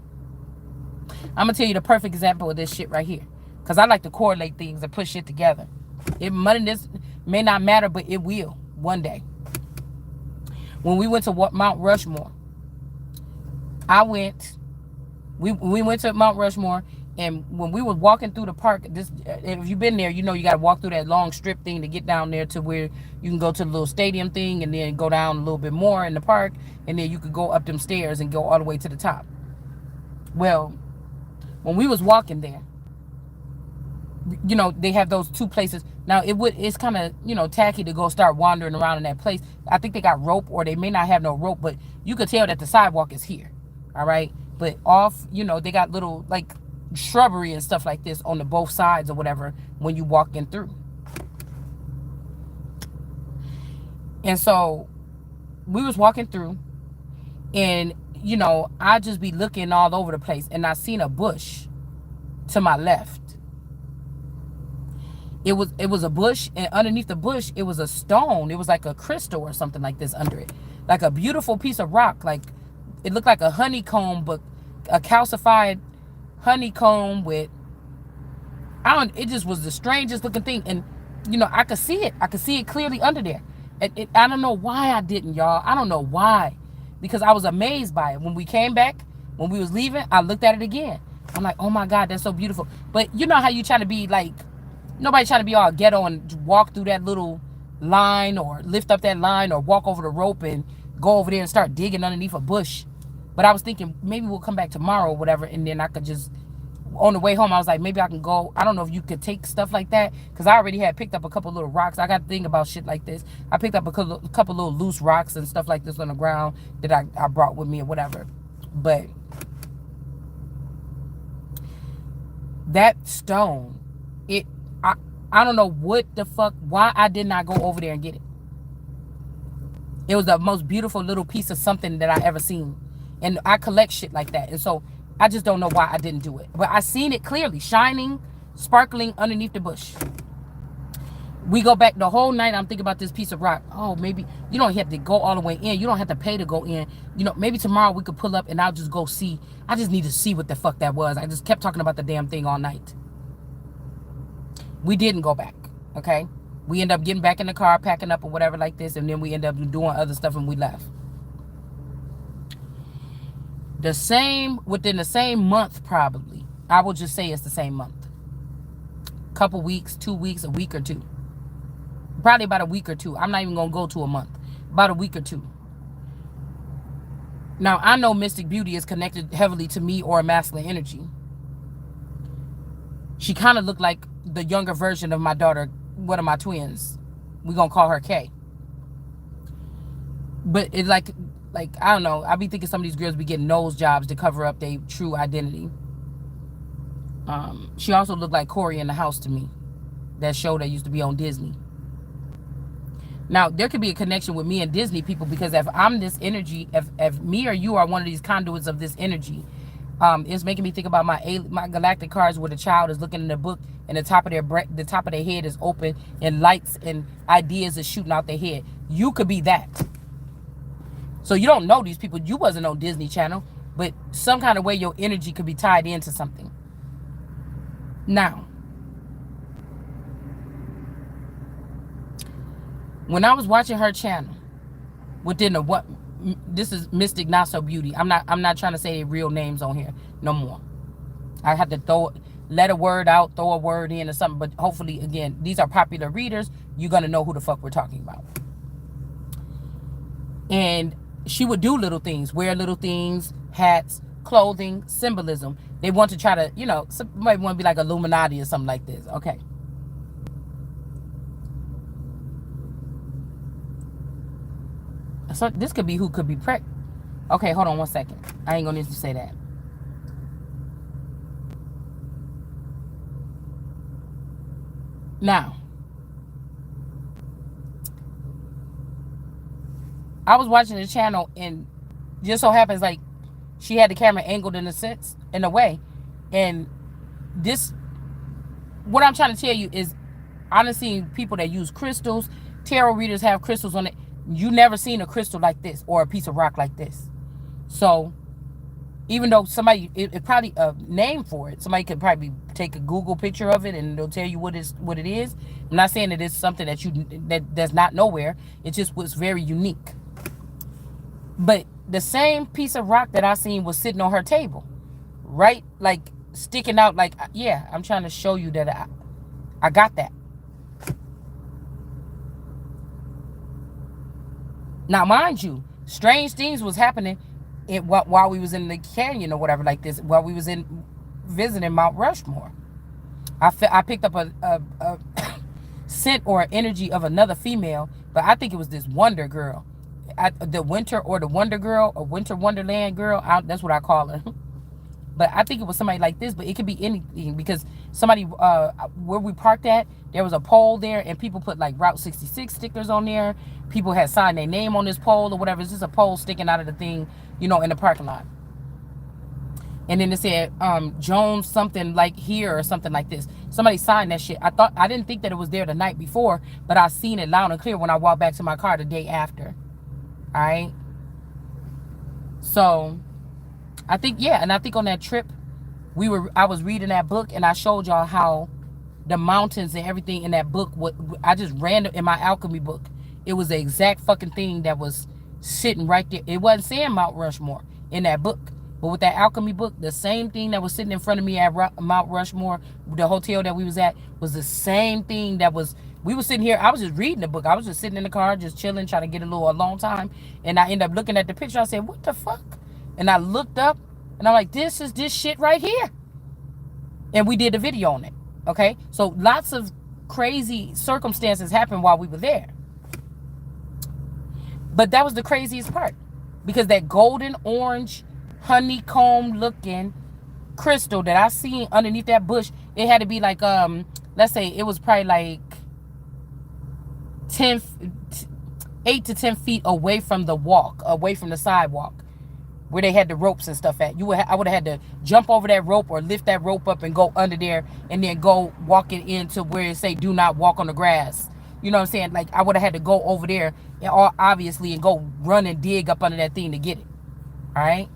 I'm going to tell you the perfect example of this shit right here. Because I like to correlate things and put shit together. This may not matter, but it will one day. When we went to Mount Rushmore, we went to Mount Rushmore, and when we were walking through the park, if you've been there, you know you got to walk through that long strip thing to get down there to where you can go to the little stadium thing, and then go down a little bit more in the park, and then you could go up them stairs and go all the way to the top. Well, when we was walking there, they have those two places. Now it's kind of tacky to go start wandering around in that place. I think they got rope, or they may not have no rope, but you could tell that the sidewalk is here. All right, but off, they got little like shrubbery and stuff like this on the both sides or whatever when you walk in through. And so we was walking through, and I just be looking all over the place, and I seen a bush to my left. It was a bush, and underneath the bush it was a stone. It was like a crystal or something like this under it, like a beautiful piece of rock. Like it looked like a honeycomb, but a calcified honeycomb with, it just was the strangest looking thing. And I could see it clearly under there. I don't know why I didn't, y'all. I don't know why, because I was amazed by it. When we came back, when we was leaving, I looked at it again. I'm like, oh my God, that's so beautiful. But you know how you trying to be like, nobody trying to be all ghetto and walk through that little line, or lift up that line, or walk over the rope and go over there and start digging underneath a bush. But I was thinking maybe we'll come back tomorrow or whatever, and then I could just, on the way home, I was like, maybe I can go. I don't know if you could take stuff like that, because I already had picked up a couple little rocks. I got to think about shit like this. I picked up a couple little loose rocks and stuff like this on the ground that I brought with me or whatever. But that stone, I don't know what the fuck, why I did not go over there and get it. It was the most beautiful little piece of something that I ever seen. And I collect shit like that. And so I just don't know why I didn't do it. But I seen it clearly, shining, sparkling underneath the bush. We go back the whole night. I'm thinking about this piece of rock. Oh, maybe you don't have to go all the way in. You don't have to pay to go in. You know, maybe tomorrow we could pull up and I'll just go see. I just need to see what the fuck that was. I just kept talking about the damn thing all night. We didn't go back, okay? We end up getting back in the car, packing up or whatever like this, and then we end up doing other stuff and we left. Within the same month probably. I will just say it's the same month. Couple weeks, 2 weeks, a week or two. Probably about a week or two. I'm not even going to go to a month. About a week or two. Now, I know Mystic Beauty is connected heavily to me or masculine energy. She kind of looked like the younger version of my daughter, one of my twins. We're going to call her Kay. But it's like, I don't know. I be thinking some of these girls be getting nose jobs to cover up their true identity. She also looked like Corey in the House to me. That show that used to be on Disney. Now, there could be a connection with me and Disney people, because if I'm this energy, if me or you are one of these conduits of this energy, it's making me think about my galactic cards where the child is looking in the book and the top of their head is open and lights and ideas are shooting out their head. You could be that. So you don't know these people. You wasn't on Disney Channel, but some kind of way your energy could be tied into something. Now, when I was watching her channel, this is Mystic Not So Beauty. I'm not trying to say real names on here no more. I had to let a word out, throw a word in or something, but hopefully, again, these are popular readers. You're going to know who the fuck we're talking about. And she would do little things, wear little things, hats, clothing, symbolism. They want to try to, somebody want to be like Illuminati or something like this. Okay. So this could be who could be pregnant. Okay, hold on 1 second. I ain't gonna need to say that. Now, I was watching the channel and just so happens like she had the camera angled in a way. And this, what I'm trying to tell you is, honestly, people that use crystals, tarot readers have crystals on it. You never seen a crystal like this or a piece of rock like this. So even though it probably a name for it, somebody could probably take a Google picture of it and they'll tell you what it is. I'm not saying that it's something that's not nowhere. It just was very unique. But the same piece of rock that I seen was sitting on her table, right? Like sticking out. Like, yeah, I'm trying to show you that I got that. Now, mind you, strange things was happening while we was in the canyon or whatever like this, while we was visiting Mount Rushmore. I picked up a scent or energy of another female, but I think it was this Wonder Girl. The Winter or the Wonder Girl or Winter Wonderland Girl, that's what I call her. But I think it was somebody like this, but it could be anything, because somebody, where we parked at, there was a pole there and people put like Route 66 stickers on there. People had signed their name on this pole or whatever. It's just a pole sticking out of the thing, in the parking lot. And then it said, Jones something like here or something like this. Somebody signed that shit. I didn't think that it was there the night before, but I seen it loud and clear when I walked back to my car the day after. All right. So I think on that trip, I was reading that book and I showed y'all how the mountains and everything in that book, I just ran in my alchemy book. It was the exact fucking thing that was sitting right there. It wasn't saying Mount Rushmore in that book, but with that alchemy book, the same thing that was sitting in front of me at Mount Rushmore, the hotel that we was at, was the same thing that was We were sitting here. I was just reading the book. I was just sitting in the car, just chilling, trying to get a long time. And I ended up looking at the picture. I said, what the fuck? And I looked up and I'm like, this is this shit right here. And we did a video on it. Okay? So lots of crazy circumstances happened while we were there. But that was the craziest part. Because that golden orange honeycomb looking crystal that I seen underneath that bush, it had to be like, let's say it was probably like 8 to 10 feet away from the walk, away from the sidewalk where they had the ropes and stuff at. I would have had to jump over that rope or lift that rope up and go under there and then go walk it into where it say do not walk on the grass. You know what I'm saying? Like I would have had to go over there and obviously and go run and dig up under that thing to get it. All right.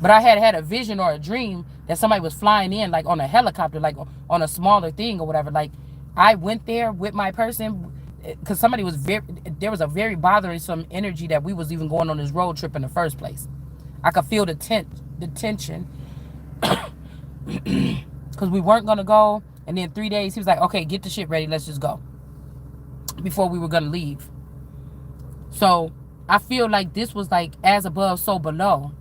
But I had a vision or a dream that somebody was flying in like on a helicopter, like on a smaller thing or whatever. Like I went there with my person because there was a very bothersome energy that we was even going on this road trip in the first place. I could feel the tension because we weren't going to go. And then 3 days, he was like, okay, get the shit ready. Let's just go before we were going to leave. So I feel like this was like as above, so below.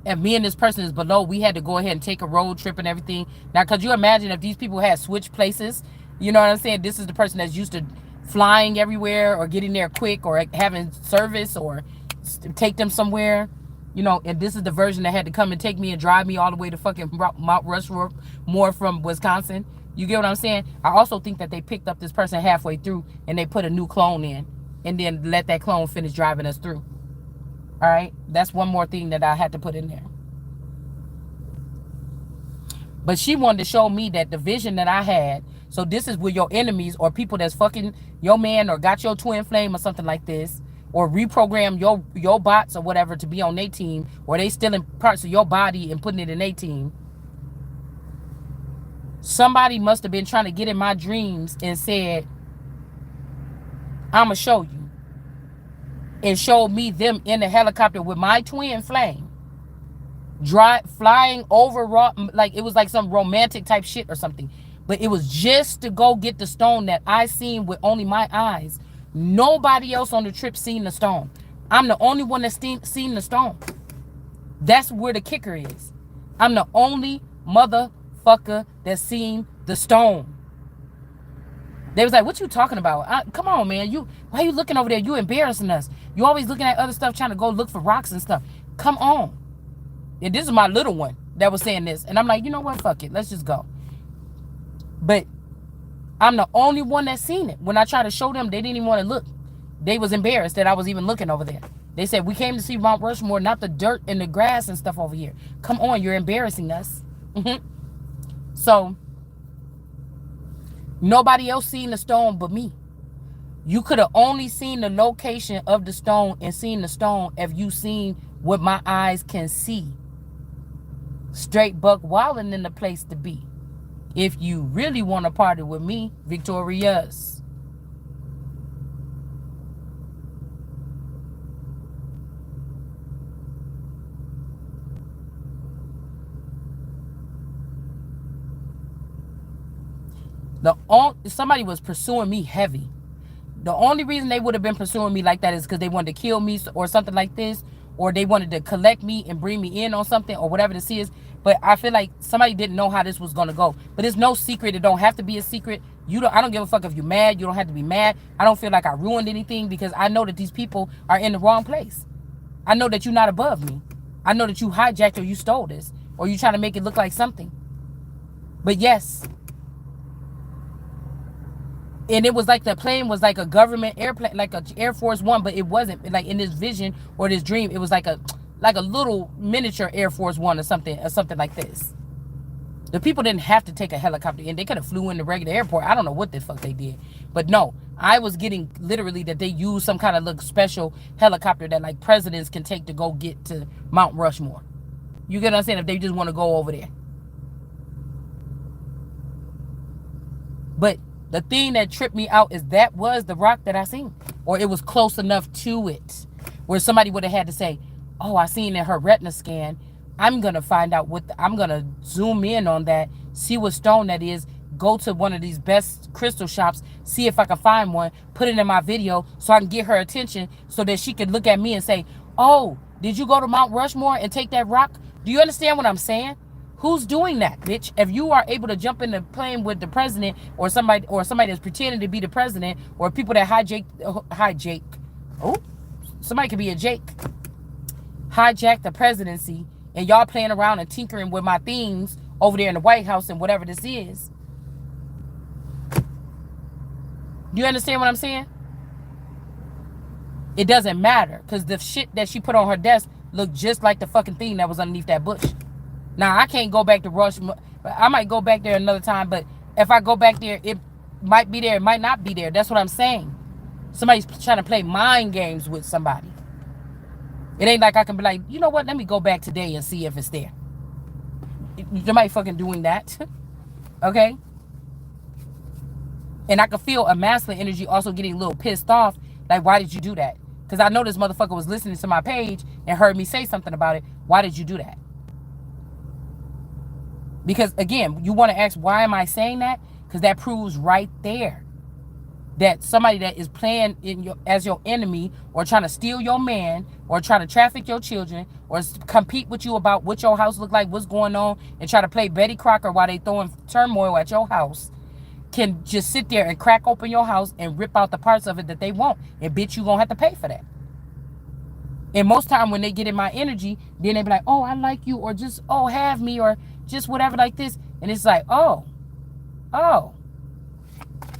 If me and this person is below, we had to go ahead and take a road trip and everything. Now, could you imagine if these people had switched places? You know what I'm saying? This is the person that's used to flying everywhere or getting there quick or having service or take them somewhere. You know, and this is the version that had to come and take me and drive me all the way to fucking Mount Rushmore from Wisconsin. You get what I'm saying? I also think that they picked up this person halfway through and they put a new clone in and then let that clone finish driving us through. All right, that's one more thing that I had to put in there. But she wanted to show me that the vision that I had. So this is where your enemies or people that's fucking your man or got your twin flame or something like this, or reprogram your bots or whatever to be on their team, or they stealing parts of your body and putting it in their team. Somebody must have been trying to get in my dreams and said, I'ma show you. And showed me them in the helicopter with my twin flame flying over, like it was like some romantic type shit or something. But it was just to go get the stone that I seen with only my eyes. Nobody else on the trip seen the stone. I'm the only one that's seen the stone. That's where the kicker is. I'm the only motherfucker that's seen the stone. They was like, what you talking about? Come on, man. Why you looking over there? You embarrassing us. You always looking at other stuff, trying to go look for rocks and stuff. Come on. And this is my little one that was saying this. And I'm like, you know what? Fuck it. Let's just go. But I'm the only one that seen it. When I tried to show them, they didn't even want to look. They was embarrassed that I was even looking over there. They said, we came to see Mount Rushmore, not the dirt and the grass and stuff over here. Come on, you're embarrassing us. So nobody else seen the stone but me. You could have only seen the location of the stone and seen the stone if you seen what my eyes can see. Straight buck wilding in the place to be. If you really want to party with me, victorious. Somebody was pursuing me heavy. The only reason they would have been pursuing me like that is because they wanted to kill me or something like this, or they wanted to collect me and bring me in on something or whatever this is. But I feel like somebody didn't know how this was going to go. But it's no secret. It don't have to be a secret. I don't give a fuck if you're mad. You don't have to be mad. I don't feel like I ruined anything because I know that these people are in the wrong place. I know that you're not above me. I know that you hijacked or you stole this, or you trying to make it look like something. But yes. And it was like the plane was like a government airplane, like a Air Force One, but it wasn't. Like in this vision or this dream, it was like a little miniature Air Force One or something like this. The people didn't have to take a helicopter in. They could have flew in the regular airport. I don't know what the fuck they did. But no, I was getting literally that they use some kind of special helicopter that like presidents can take to go get to Mount Rushmore. You get what I'm saying? If they just want to go over there. But the thing that tripped me out is that was the rock that I seen. Or it was close enough to it. Where somebody would have had to say, oh, I seen in her retina scan. I'm going to find out I'm going to zoom in on that. See what stone that is. go to one of these best crystal shops, see if I can find one, put it in my video so I can get her attention so that she can look at me and say, oh, did you go to Mount Rushmore and take that rock? Do you understand what I'm saying? Who's doing that, bitch? If you are able to jump in the plane with the president or somebody that's pretending to be the president, or people that hijack, oh, somebody could be a Jake, hijack the presidency, and y'all playing around and tinkering with my things over there in the White House and whatever this is. Do you understand what I'm saying? It doesn't matter, because the shit that she put on her desk looked just like the fucking thing that was underneath that bush. Now, I can't go back to Rushmore. I might go back there another time, but if I go back there, it might be there, it might not be there. That's what I'm saying. Somebody's trying to play mind games with somebody. It ain't like I can be like, you know what, let me go back today and see if it's there. Somebody fucking doing that. Okay? And I could feel a masculine energy also getting a little pissed off. Like, why did you do that? Because I know this motherfucker was listening to my page and heard me say something about it. Why did you do that? Because, again, you want to ask, why am I saying that? Because that proves right there that somebody that is playing as your enemy, or trying to steal your man, or trying to traffic your children, or compete with you about what your house look like, what's going on, and try to play Betty Crocker while they throwing turmoil at your house, can just sit there and crack open your house and rip out the parts of it that they want. And bitch, you gonna have to pay for that. And most time when they get in my energy, then they be like, oh, I like you, or just, oh, have me, or just whatever like this. And it's like, oh.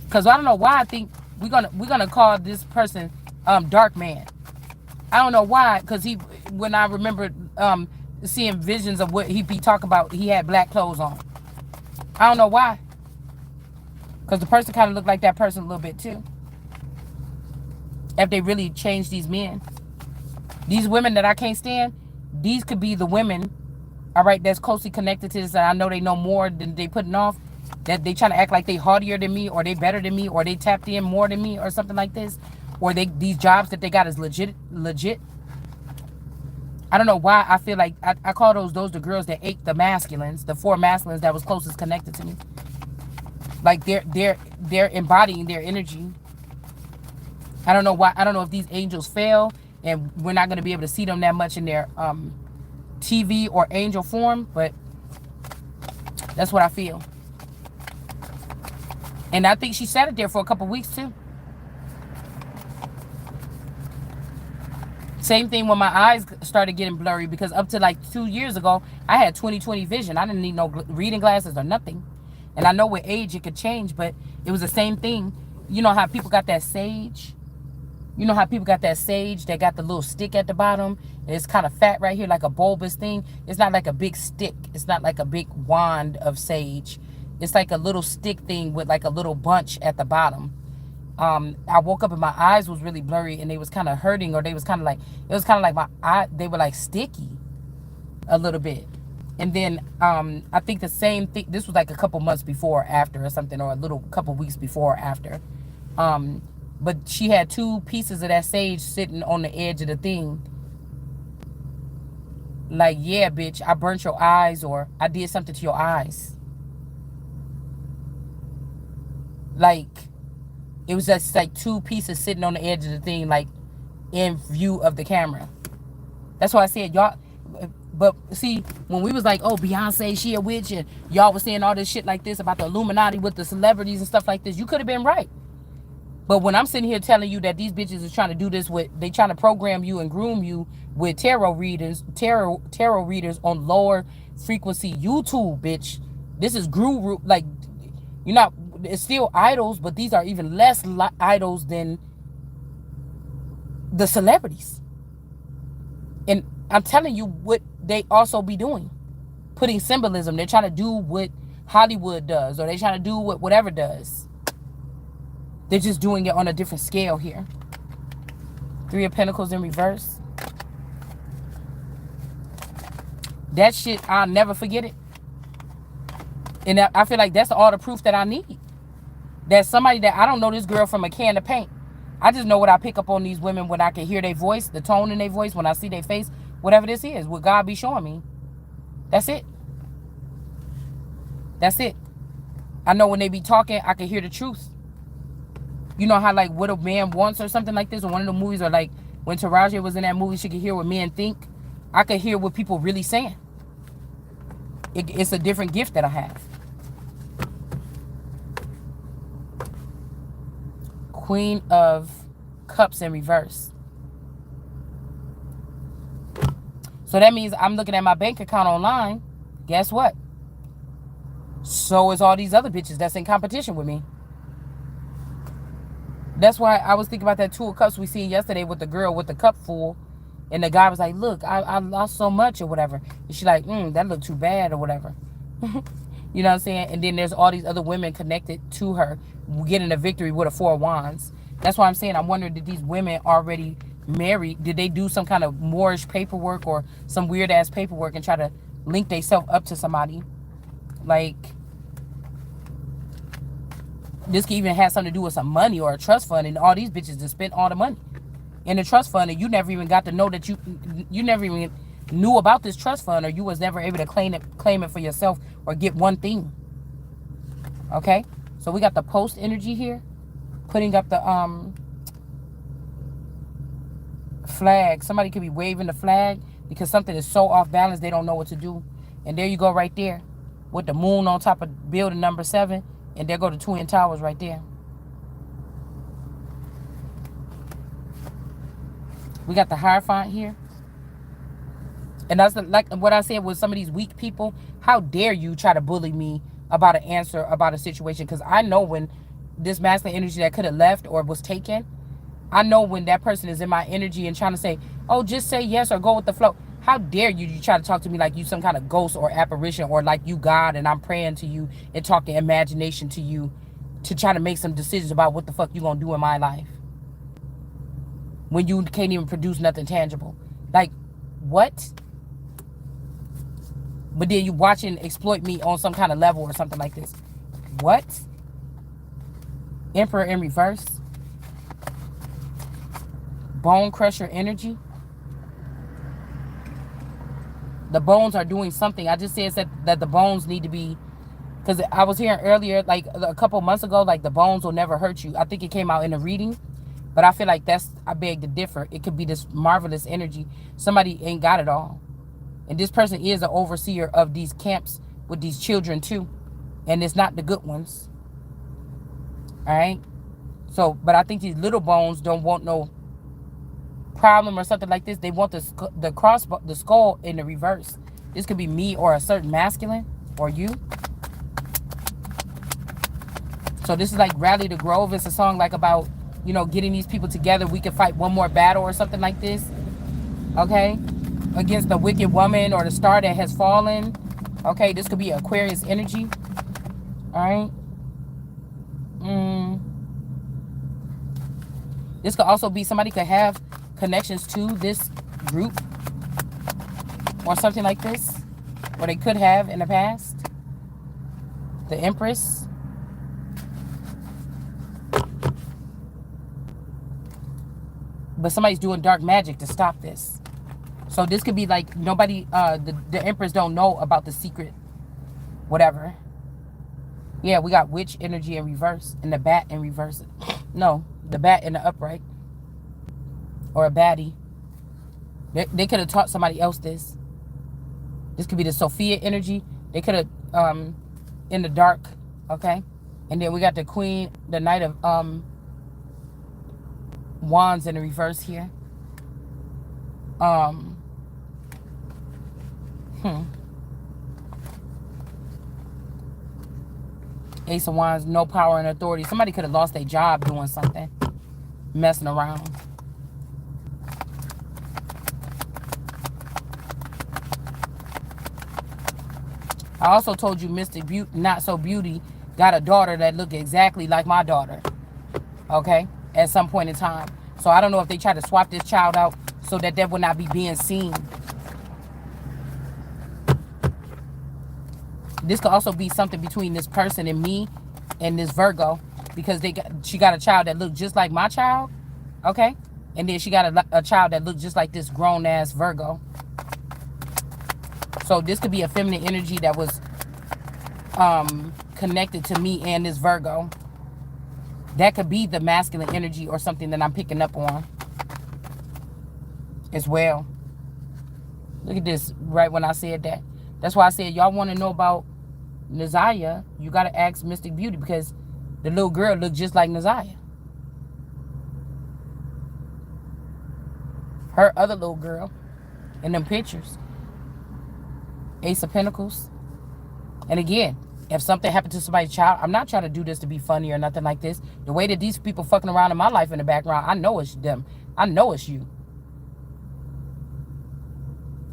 Because I don't know why I think we're gonna call this person Dark Man. I don't know why, because when I remember seeing visions of what he be talking about, he had black clothes on. I don't know why. Because the person kind of looked like that person a little bit too. If they really changed these men. These women that I can't stand, these could be the women, all right, that's closely connected to this, and I know they know more than they putting off, that they trying to act like they haughtier than me, or they better than me, or they tapped in more than me, or something like this, or these jobs that they got is legit. I don't know why I feel like I call those the girls that ate the masculines, the 4 masculines that was closest connected to me. Like they're embodying their energy. I don't know why. I don't know if these angels fell and we're not going to be able to see them that much in their TV or angel form, but that's what I feel. And I think she sat it there for a couple weeks too. Same thing when my eyes started getting blurry, because up to like 2 years ago, I had 20/20 vision. I didn't need no reading glasses or nothing. And I know with age it could change, but it was the same thing. You know how people got that sage? You know how people got that sage that got the little stick at the bottom? And it's kind of fat right here, like a bulbous thing. It's not like a big stick. It's not like a big wand of sage. It's like a little stick thing with like a little bunch at the bottom. I woke up and my eyes was really blurry and they was kind of hurting, or they was kind of like, it was kind of like my eye, they were like sticky a little bit. And then I think the same thing, this was like a couple months before or after or something, or a little couple weeks before or after. But she had 2 pieces of that sage sitting on the edge of the thing. Like, yeah, bitch, I burnt your eyes, or I did something to your eyes. Like, it was just like 2 pieces sitting on the edge of the thing, like in view of the camera. That's why I said, y'all. But see, when we was like, oh, Beyonce, she a witch, and y'all was saying all this shit like this about the Illuminati with the celebrities and stuff like this, you could have been right. But when I'm sitting here telling you that these bitches is trying to do this with, they trying to program you and groom you with tarot readers on lower frequency YouTube, bitch. This is guru, like, you're not, it's still idols, but these are even less idols than the celebrities. And I'm telling you what they also be doing. Putting symbolism. They're trying to do what Hollywood does, or they're trying to do what whatever does. They're just doing it on a different scale here. 3 of Pentacles in reverse. That shit, I'll never forget it. And I feel like that's all the proof that I need. That somebody that, I don't know this girl from a can of paint. I just know what I pick up on these women when I can hear their voice, the tone in their voice, when I see their face, whatever this is, what God be showing me. That's it. That's it. I know when they be talking, I can hear the truth. You know how like what a man wants or something like this, or one of the movies, or like when Taraji was in that movie, she could hear what men think. I could hear what people really saying. It's a different gift that I have. Queen of Cups in reverse. So that means I'm looking at my bank account online. Guess what? So is all these other bitches that's in competition with me. That's why I was thinking about that 2 of Cups we seen yesterday with the girl with the cup full. And the guy was like, look, I lost so much or whatever. And she's like, that looked too bad or whatever. You know what I'm saying? And then there's all these other women connected to her getting a victory with a 4 of Wands. That's why I'm saying I'm wondering, did these women already marry? Did they do some kind of Moorish paperwork or some weird ass paperwork and try to link themselves up to somebody? Like, this could even have something to do with some money or a trust fund, and all these bitches just spent all the money in the trust fund, and you never even got to know that you never even knew about this trust fund, or you was never able to claim it for yourself or get one thing. Okay, so we got the Post energy here, putting up the flag. Somebody could be waving the flag because something is so off balance they don't know what to do. And there you go right there with the moon on top of building number 7, and there go the Twin Towers right there. We got the Hierophant here. And that's like what I said with some of these weak people. How dare you try to bully me about an answer, about a situation? Because I know when this masculine energy that could have left or was taken, I know when that person is in my energy and trying to say, oh, just say yes or go with the flow. How dare you try to talk to me like you some kind of ghost or apparition, or like you God and I'm praying to you and talking imagination to you to try to make some decisions about what the fuck you gonna do in my life when you can't even produce nothing tangible. Like, what? But then you watch and exploit me on some kind of level or something like this. What? Emperor in reverse. Bone crusher energy. The bones are doing something. I just said that the bones need to be, because I was hearing earlier, like a couple months ago, like the bones will never hurt you. I think it came out in a reading, but I feel like I beg to differ. It could be this marvelous energy. Somebody ain't got it all. And this person is an overseer of these camps with these children too. And it's not the good ones. All right. So, but I think these little bones don't want no problem or something like this. They want the skull in the reverse. This could be me or a certain masculine or you. So this is like Rally the Grove. It's a song like about, you know, getting these people together. We can fight one more battle or something like this. Okay. Against the wicked woman or the star that has fallen. Okay. This could be Aquarius energy. All right. This could also be somebody could have connections to this group or something like this, or they could have in the past. The Empress. But somebody's doing dark magic to stop this. So this could be like nobody, the Empress don't know about the secret, whatever. Yeah, we got Witch energy in reverse and the Bat in reverse. No, the Bat in the upright. Or a baddie. They could have taught somebody else this. This could be the Sophia energy. They could have in the dark. Okay. And then we got the Queen, the Knight of Wands in the reverse here. Ace of Wands, no power and authority. Somebody could have lost their job doing something. Messing around. I also told you Mr. Not So Beauty got a daughter that looked exactly like my daughter. Okay? At some point in time. So I don't know if they try to swap this child out so that would not be being seen. This could also be something between this person and me and this Virgo. Because she got a child that looked just like my child. Okay? And then she got a child that looked just like this grown-ass Virgo. So this could be a feminine energy that was connected to me and this Virgo. That could be the masculine energy or something that I'm picking up on as well. Look at this, right when I said that. That's why I said, y'all want to know about Nazaya, you got to ask Mystic Beauty, because the little girl looked just like Nazaya. Her other little girl in them pictures. Ace of Pentacles. And again, if something happened to somebody's child, I'm not trying to do this to be funny or nothing like this. The way that these people fucking around in my life in the background, I know it's them. I know it's you.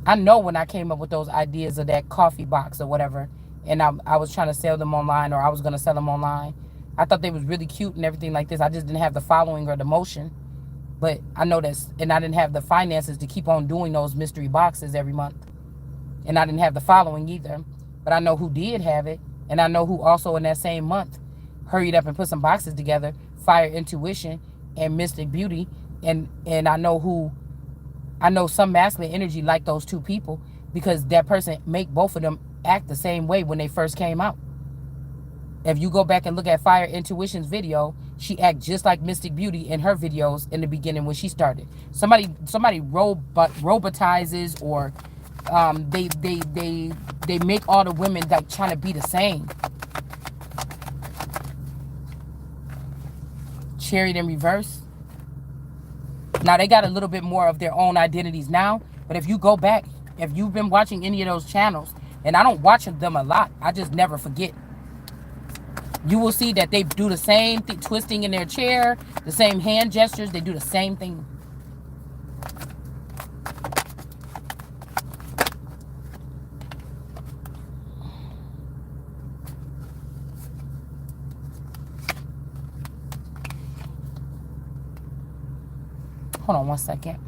I know when I came up with those ideas of that coffee box or whatever, and I was trying to sell them online, or I was going to sell them online. I thought they was really cute and everything like this. I just didn't have the following or the motion. But I know this, and I didn't have the finances to keep on doing those mystery boxes every month. And I didn't have the following either. But I know who did have it, and I know who also in that same month hurried up and put some boxes together, Fire Intuition and Mystic Beauty. And I know some masculine energy like those two people, because that person make both of them act the same way when they first came out. If you go back and look at Fire Intuition's video, she act just like Mystic Beauty in her videos in the beginning when she started. Somebody robotizes, or they make all the women like trying to be the same. Chariot in reverse. Now they got a little bit more of their own identities now, but if you go back, if you've been watching any of those channels, and I don't watch them a lot, I just never forget, you will see that they do the same thing, twisting in their chair, the same hand gestures, they do the same thing. Hold on one second.